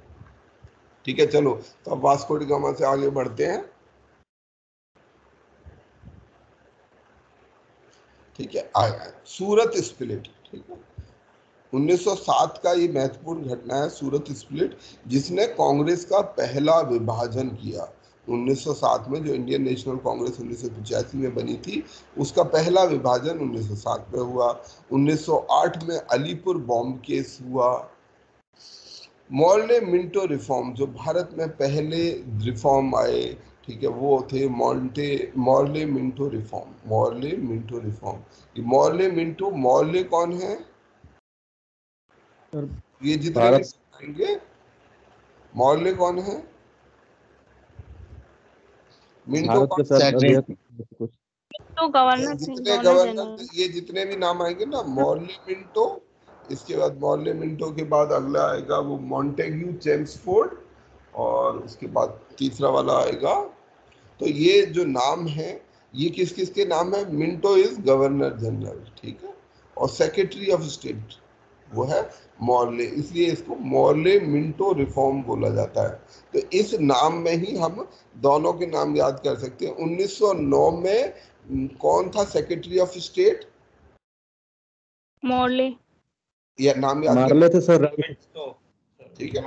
[SPEAKER 2] ठीक है। चलो, तो अब वास्को डी गामा से आगे बढ़ते हैं, ठीक है। आया सूरत स्प्लिट, ठीक है, 1907 का ये महत्वपूर्ण घटना है सूरत स्प्लिट, जिसने कांग्रेस का पहला विभाजन किया। 1907 में जो इंडियन नेशनल कांग्रेस 1985 में बनी थी, उसका पहला विभाजन 1907 में हुआ। 1908 में अलीपुर बॉम्ब केस हुआ। मॉर्ले मिंटो रिफॉर्म, जो भारत में पहले रिफॉर्म आए, ठीक है, वो थे Morley Minto reform. Morley Minto reform, ये मॉर्ले मिंटो, मॉर्ले कौन है? ये जितने भी आएंगे, मॉर्ले कौन है? मिंटो कौन?
[SPEAKER 1] तो गवर्नर
[SPEAKER 2] जितने गवर्नर, ये जितने भी नाम आएंगे ना, मॉर्ले मिंटो, इसके बाद मॉर्ले मिंटो के बाद अगला आएगा वो मॉन्टेग्यू चेम्सफोर्ड, और उसके बाद तीसरा वाला आएगा। तो ये जो नाम है, ये किस किस के नाम है? मिंटो इज गवर्नर जनरल, ठीक है, और सेक्रेटरी ऑफ स्टेट वो है मॉर्ले, इसलिए इसको मॉर्ले मिंटो रिफॉर्म बोला जाता है। तो इस नाम में ही हम दोनों के नाम याद कर सकते हैं। 1909 में कौन था सेक्रेटरी ऑफ स्टेट?
[SPEAKER 1] मॉर्ले।
[SPEAKER 2] यह नाम याद
[SPEAKER 5] मॉर्ले थे सर,
[SPEAKER 2] ठीक है।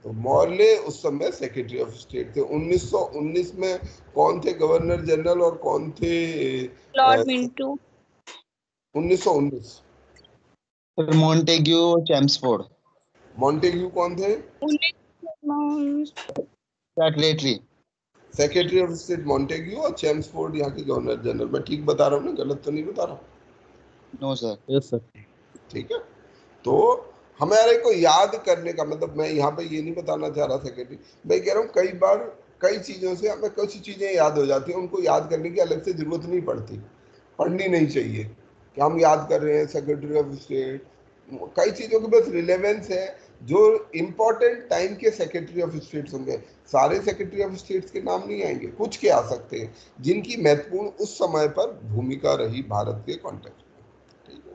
[SPEAKER 2] तो मॉर्ले उस समय सेक्रेटरी ऑफ स्टेट थे। 1919 में कौन थे गवर्नर जनरल और कौन थे?
[SPEAKER 1] Lord Minto.
[SPEAKER 2] 1919
[SPEAKER 3] Montague Chelmsford.
[SPEAKER 2] Montague कौन थे? सेक्रेटरी ऑफ स्टेट मॉन्टेग्यू, और चेम्सफोर्ड यहाँ के गवर्नर जनरल। मैं ठीक बता रहा हूँ ना, गलत तो नहीं बता रहा?
[SPEAKER 3] No sir.
[SPEAKER 5] Yes sir.
[SPEAKER 2] ठीक है, तो हमारे को याद करने का मतलब, मैं यहाँ पे ये नहीं बताना चाह रहा सेक्रेटरी, मैं कह रहा हूँ कई बार कई चीज़ों से हमें कुछ चीज़ें याद हो जाती हैं, उनको याद करने की अलग से जरूरत नहीं पड़ती, पढ़नी नहीं चाहिए कि हम याद कर रहे हैं सेक्रेटरी ऑफ स्टेट। कई चीज़ों के बस रिलेवेंस है, जो इम्पोर्टेंट टाइम के सेक्रेटरी ऑफ स्टेट्स होंगे। सारे सेक्रेटरी ऑफ स्टेट्स के नाम नहीं आएंगे, कुछ के आ सकते हैं जिनकी महत्वपूर्ण उस समय पर भूमिका रही भारत के कॉन्टेक्स्ट में, ठीक है।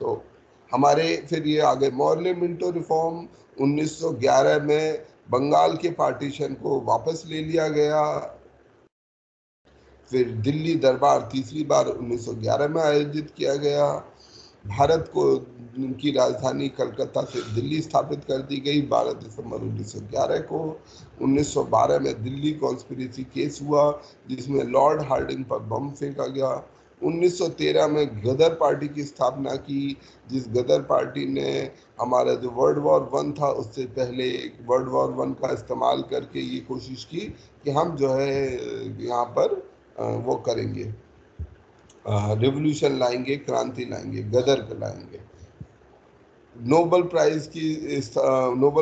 [SPEAKER 2] तो हमारे फिर ये आगे मॉर्ले मिंटो रिफॉर्म 1911 में बंगाल के पार्टीशन को वापस ले लिया गया। फिर दिल्ली दरबार तीसरी बार 1911 में आयोजित किया गया। भारत को उनकी राजधानी कलकत्ता से दिल्ली स्थापित कर दी गई 12 दिसंबर 1911 को। 1912 में दिल्ली कॉन्स्पिरेसी केस हुआ, जिसमें लॉर्ड हार्डिंग पर बम फेंका गया। 1913 में गदर पार्टी की स्थापना की, जिस गदर पार्टी ने हमारा जो वर्ल्ड वॉर 1 था, उससे पहले वर्ल्ड वॉर 1 का इस्तेमाल करके ये कोशिश की कि हम जो है यहाँ पर वो करेंगे, रिवॉल्यूशन लाएंगे, क्रांति लाएंगे, गदर लाएंगे। नोबेल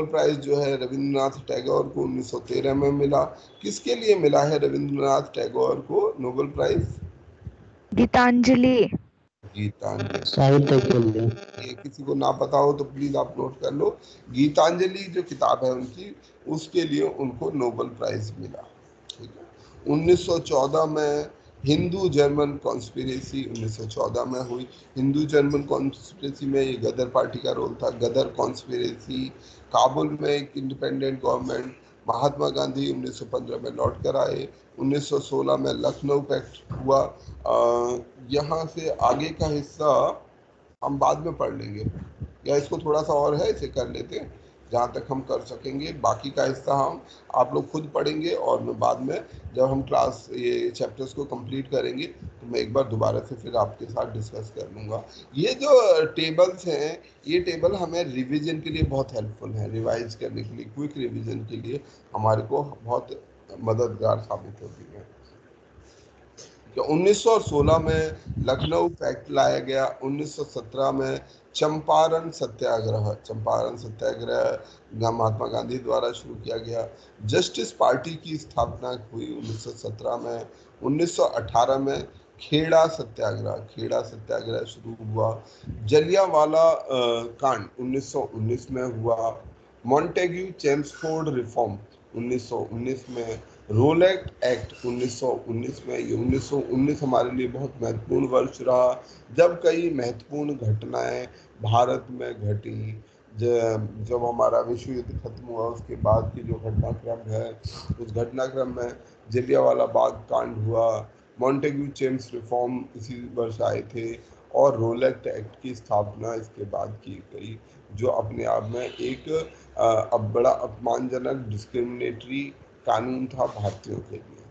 [SPEAKER 2] प्राइज जो है रविंद्रनाथ टैगोर को 1913 में मिला। किसके लिए मिला है रविंद्रनाथ टैगोर को नोबेल प्राइज?
[SPEAKER 4] गीतांजलि।
[SPEAKER 3] साहित्य के लिए।
[SPEAKER 2] ये किसी को ना पता हो तो प्लीज आप नोट कर लो। गीतांजलि जो किताब है उनकी, उसके लिए उनको नोबेल प्राइज मिला, ठीक है। 1914 में हिंदू जर्मन कॉन्स्पिरेसी 1914 में हुई। हिंदू जर्मन कॉन्स्पिरेसी में ये गदर पार्टी का रोल था, गदर कॉन्स्पिरेसी। काबुल में एक इंडिपेंडेंट गवर्नमेंट। महात्मा गांधी 1915 में लौट कर आए। 1916 में लखनऊ पैक्ट हुआ। यहाँ से आगे का हिस्सा हम बाद में पढ़ लेंगे, या इसको थोड़ा सा और है, इसे कर लेते हैं जहाँ तक हम कर सकेंगे। बाकी का हिस्सा हम आप लोग खुद पढ़ेंगे, और मैं बाद में जब हम क्लास ये चैप्टर्स को कंप्लीट करेंगे तो मैं एक बार दोबारा से फिर आपके साथ डिस्कस कर लूँगा। ये जो टेबल्स हैं, ये टेबल हमें रिवीजन के लिए बहुत हेल्पफुल है, रिवाइज करने के लिए, क्विक रिवीजन के लिए हमारे को बहुत मददगार साबित होती है। 1916 में लखनऊ पैक्ट लाया गया। 1917 में चंपारण सत्याग्रह महात्मा गांधी द्वारा शुरू किया गया। जस्टिस पार्टी की स्थापना हुई 1917 में। 1918 में खेड़ा सत्याग्रह शुरू हुआ। जलियांवाला कांड 1919 में हुआ। मॉन्टेग्यू चेम्सफोर्ड रिफॉर्म 1919 में। रोलेट एक्ट 1919 में। ये 1919 हमारे लिए बहुत महत्वपूर्ण वर्ष रहा, जब कई महत्वपूर्ण घटनाएं भारत में घटी। जब हमारा विश्व युद्ध खत्म हुआ, उसके बाद की जो घटनाक्रम है, उस घटनाक्रम में जलियांवाला बाग कांड हुआ, मॉन्टेग्यू चेम्स रिफॉर्म इसी वर्ष आए थे, और रोलेट एक्ट की स्थापना इसके बाद की गई, जो अपने आप में एक अब बड़ा अपमानजनक डिस्क्रिमिनेटरी कानून था भारतीयों के लिए।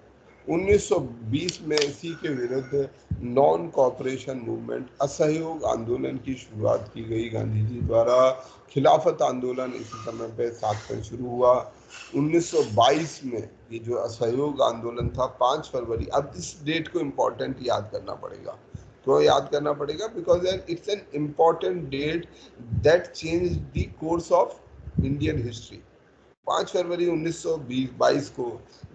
[SPEAKER 2] 1920 में इसी के विरुद्ध नॉन कॉपरेशन मूवमेंट असहयोग आंदोलन की शुरुआत की गई गांधी जी द्वारा। खिलाफत आंदोलन इसी समय पे 7 में शुरू हुआ। 1922 में ये जो असहयोग आंदोलन था 5 फरवरी, अब इस डेट को इम्पोर्टेंट याद करना पड़ेगा, तो याद करना पड़ेगा because it's an important date that change the course of Indian history. 5 फरवरी 1922 को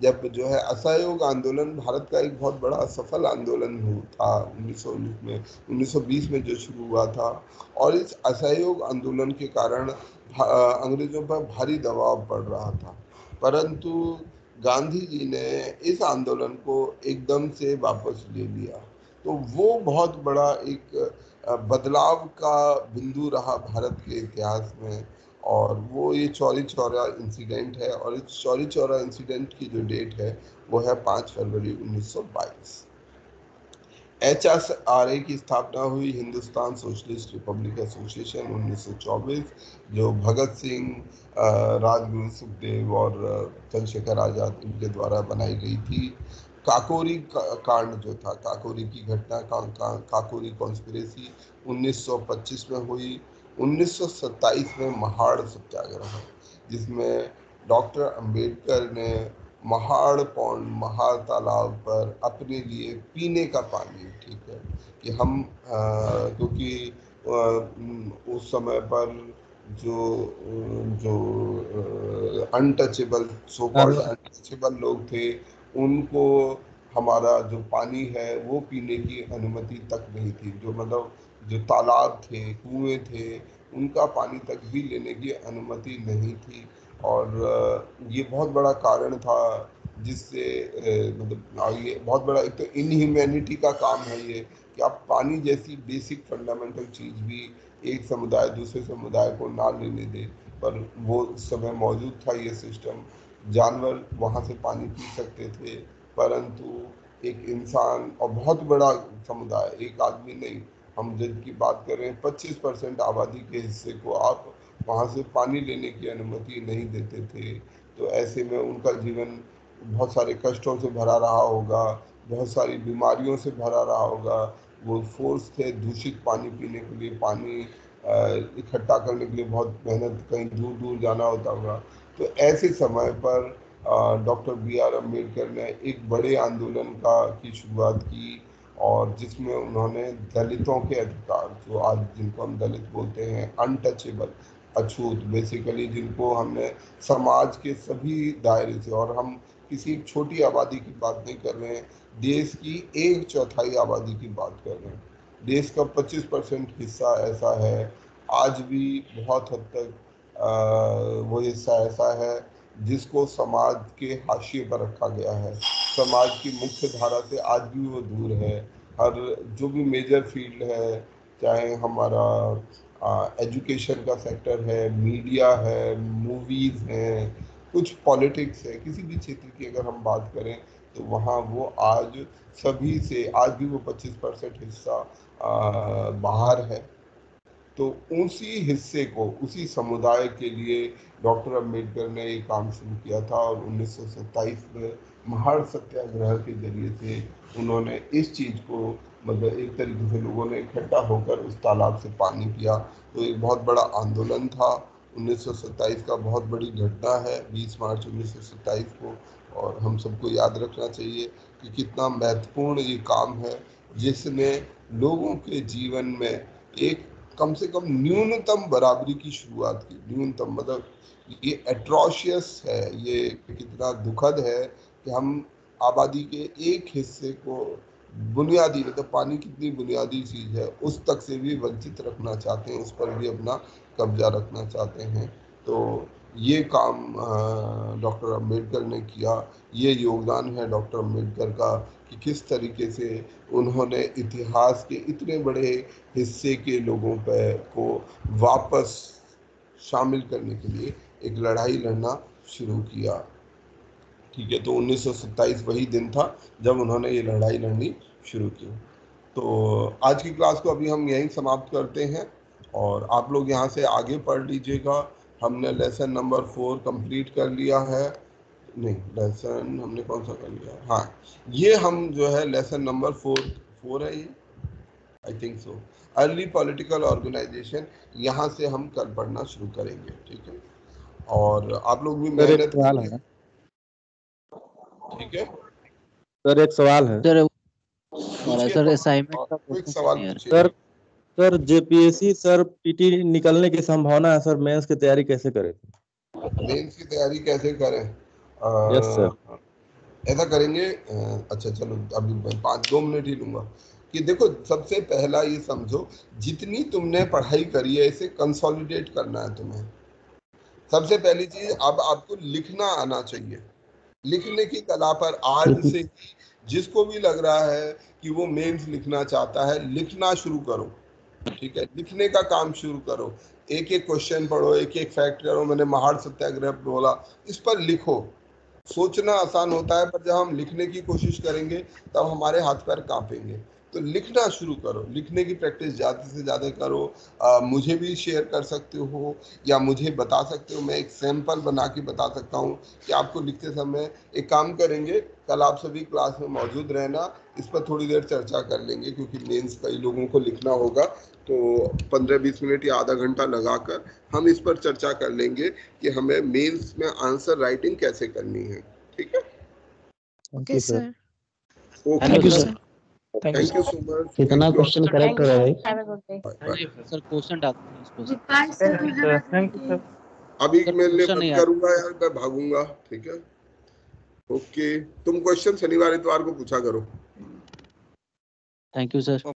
[SPEAKER 2] जब जो है असहयोग आंदोलन भारत का एक बहुत बड़ा सफल आंदोलन था 1919 में 1920 में जो शुरू हुआ था, और इस असहयोग आंदोलन के कारण अंग्रेजों पर भारी दबाव पड़ रहा था, परंतु गांधी जी ने इस आंदोलन को एकदम से वापस ले लिया। तो वो बहुत बड़ा एक बदलाव का बिंदु रहा भारत के इतिहास में, और वो ये चौरी चौरा इंसिडेंट है, और इस चौरी चौरा इंसिडेंट की जो डेट है वो है 5 फरवरी 1922। HSRA की स्थापना हुई, हिंदुस्तान सोशलिस्ट रिपब्लिक एसोसिएशन 1924, जो भगत सिंह, राजगुरु सुखदेव और चंद्रशेखर आजाद इनके द्वारा बनाई गई थी। काकोरी कांड जो था, काकोरी की घटना, काकोरी कॉन्स्पिरेसी 1925 में हुई। 1927 में महाड़ सत्याग्रह, जिसमें डॉक्टर अंबेडकर ने महाड़ पौंड, महाड़ तालाब पर अपने लिए पीने का पानी, ठीक है, कि हम क्योंकि उस समय पर जो अनटचेबल, सो कॉल्ड अनटचेबल लोग थे, उनको हमारा जो पानी है वो पीने की अनुमति तक नहीं थी। जो मतलब जो तालाब थे, कुएं थे, उनका पानी तक भी लेने की अनुमति नहीं थी। और ये बहुत बड़ा कारण था जिससे मतलब ये बहुत बड़ा एक तो इनह्यूमैनिटी का काम है ये, कि आप पानी जैसी बेसिक फंडामेंटल चीज़ भी एक समुदाय दूसरे समुदाय को ना लेने दे, पर वो उस समय मौजूद था ये सिस्टम। जानवर वहाँ से पानी पी सकते थे, परंतु एक इंसान और बहुत बड़ा समुदाय, एक आदमी नहीं, हम जिनकी बात कर रहे हैं 25% आबादी के हिस्से को आप वहाँ से पानी लेने की अनुमति नहीं देते थे। तो ऐसे में उनका जीवन बहुत सारे कष्टों से भरा रहा होगा, बहुत सारी बीमारियों से भरा रहा होगा। वो फोर्स थे दूषित पानी पीने के लिए, पानी इकट्ठा करने के लिए बहुत मेहनत, कहीं दूर दूर जाना होता होगा। तो ऐसे समय पर डॉक्टर BR अम्बेडकर ने एक बड़े आंदोलन की शुरुआत की, और जिसमें उन्होंने दलितों के अधिकार, जो आज जिनको हम दलित बोलते हैं, अनटचेबल, अछूत, बेसिकली जिनको हमने समाज के सभी दायरे से, और हम किसी छोटी आबादी की बात नहीं कर रहे हैं, देश की 1/4 आबादी की बात कर रहे हैं। देश का 25% हिस्सा ऐसा है, आज भी बहुत हद तक वो हिस्सा ऐसा है जिसको समाज के हाशिए पर रखा गया है, समाज की मुख्य धारा से आज भी वो दूर है। हर जो भी मेजर फील्ड है, चाहे हमारा एजुकेशन का सेक्टर है, मीडिया है, मूवीज़ हैं, कुछ पॉलिटिक्स है, किसी भी क्षेत्र की अगर हम बात करें तो वहाँ वो आज सभी से, आज भी वो 25% हिस्सा बाहर है। तो उसी हिस्से को, उसी समुदाय के लिए डॉक्टर अम्बेडकर ने ये काम शुरू किया था, और 1927 में महाड़ सत्याग्रह के जरिए से उन्होंने इस चीज़ को, मतलब एक तरीके से लोगों ने इकट्ठा होकर उस तालाब से पानी पिया। तो एक बहुत बड़ा आंदोलन था 1927 का, बहुत बड़ी घटना है 20 मार्च 1927 को, और हम सबको याद रखना चाहिए कि कितना महत्वपूर्ण ये काम है, जिसने लोगों के जीवन में एक कम से कम न्यूनतम बराबरी की शुरुआत की। न्यूनतम मतलब ये एट्रोशियस है, ये कितना दुखद है कि हम आबादी के एक हिस्से को बुनियादी, मतलब पानी कितनी बुनियादी चीज़ है, उस तक से भी वंचित रखना चाहते हैं, उस पर भी अपना कब्जा रखना चाहते हैं। तो ये काम डॉक्टर अम्बेडकर ने किया। ये योगदान है डॉक्टर अम्बेडकर का कि किस तरीके से उन्होंने इतिहास के इतने बड़े हिस्से के लोगों को वापस शामिल करने के लिए एक लड़ाई लड़ना शुरू किया। ठीक है, तो 1927 वही दिन था जब उन्होंने ये लड़ाई लड़नी शुरू की। तो आज की क्लास को अभी हम यहीं समाप्त करते हैं, और आप लोग यहाँ से आगे पढ़ लीजिएगा। हमने लेसन नंबर 4 कंप्लीट कर लिया है। नहीं, लेसन हमने कौन सा कर लिया? हाँ, ये हम जो है लेसन नंबर 4 है ये, I think so, early political organization, यहाँ से हम कल पढ़ना शुरू करेंगे, ठीक है? और आप लोग भी
[SPEAKER 5] सर एक
[SPEAKER 2] मेहनत
[SPEAKER 5] सवाल
[SPEAKER 2] करिए,
[SPEAKER 5] है।
[SPEAKER 2] ठीक है?
[SPEAKER 5] सर एक सवाल है।
[SPEAKER 9] सर
[SPEAKER 2] पूछिए,
[SPEAKER 9] सर असाइनमेंट का
[SPEAKER 2] क्विक
[SPEAKER 9] क्वेश्चन
[SPEAKER 2] सवाल
[SPEAKER 9] नहीं आ
[SPEAKER 2] पूछिए।
[SPEAKER 5] Sir sir JPSC sir PT निकलने की संभावना है सर, मेंस की तैयारी कैसे करें?
[SPEAKER 2] मेंस की तैयारी कैसे करें?
[SPEAKER 5] Yes sir.
[SPEAKER 2] ऐसा करेंगे, अच्छा चलो अभी 2 मिनट ही लूंगा कि देखो, सबसे पहला ये समझो, जितनी तुमने पढ़ाई करी है इसे कंसोलिडेट करना है तुम्हें। सबसे पहली चीज, अब आपको लिखना आना चाहिए। लिखने की कला पर आज से जिसको भी लग रहा है कि वो मेंस लिखना चाहता है, लिखना शुरू करो, ठीक है? लिखने का काम शुरू करो, एक एक क्वेश्चन पढ़ो, एक एक फैक्ट करो। मैंने महाड़ सत्याग्रह बोला, इस पर लिखो। सोचना आसान होता है, पर जब हम लिखने की कोशिश करेंगे तब हमारे हाथ पैर कांपेंगे। तो लिखना शुरू करो, लिखने की प्रैक्टिस ज़्यादा से ज़्यादा करो। मुझे भी शेयर कर सकते हो या मुझे बता सकते हो, मैं एक सैंपल बना के बता सकता हूँ कि आपको लिखते समय। एक काम करेंगे, कल आप सभी क्लास में मौजूद रहना, इस पर थोड़ी देर चर्चा कर लेंगे, क्योंकि मेंस कई लोगों को लिखना होगा। तो 15-20 मिनट या आधा घंटा लगाकर हम इस पर चर्चा कर लेंगे कि हमें मेंस में आंसर राइटिंग कैसे करनी है, ठीक है?
[SPEAKER 5] Okay sir.
[SPEAKER 8] Thank you sir.
[SPEAKER 2] Thank you so much.
[SPEAKER 3] कितना क्वेश्चन करेक्ट हो रहा है भाई?
[SPEAKER 10] Have a good day.
[SPEAKER 9] Sir question डालते हैं इसको।
[SPEAKER 8] Thank you sir.
[SPEAKER 2] अभी
[SPEAKER 9] सर,
[SPEAKER 2] मैं
[SPEAKER 9] क्वेश्चन
[SPEAKER 2] बंद
[SPEAKER 9] नहीं
[SPEAKER 2] करूंगा यार, मैं भागूंगा, ठीक है? ओके, तुम क्वेश्चन शनिवार इतवार को पूछा करो।
[SPEAKER 9] Thank you sir.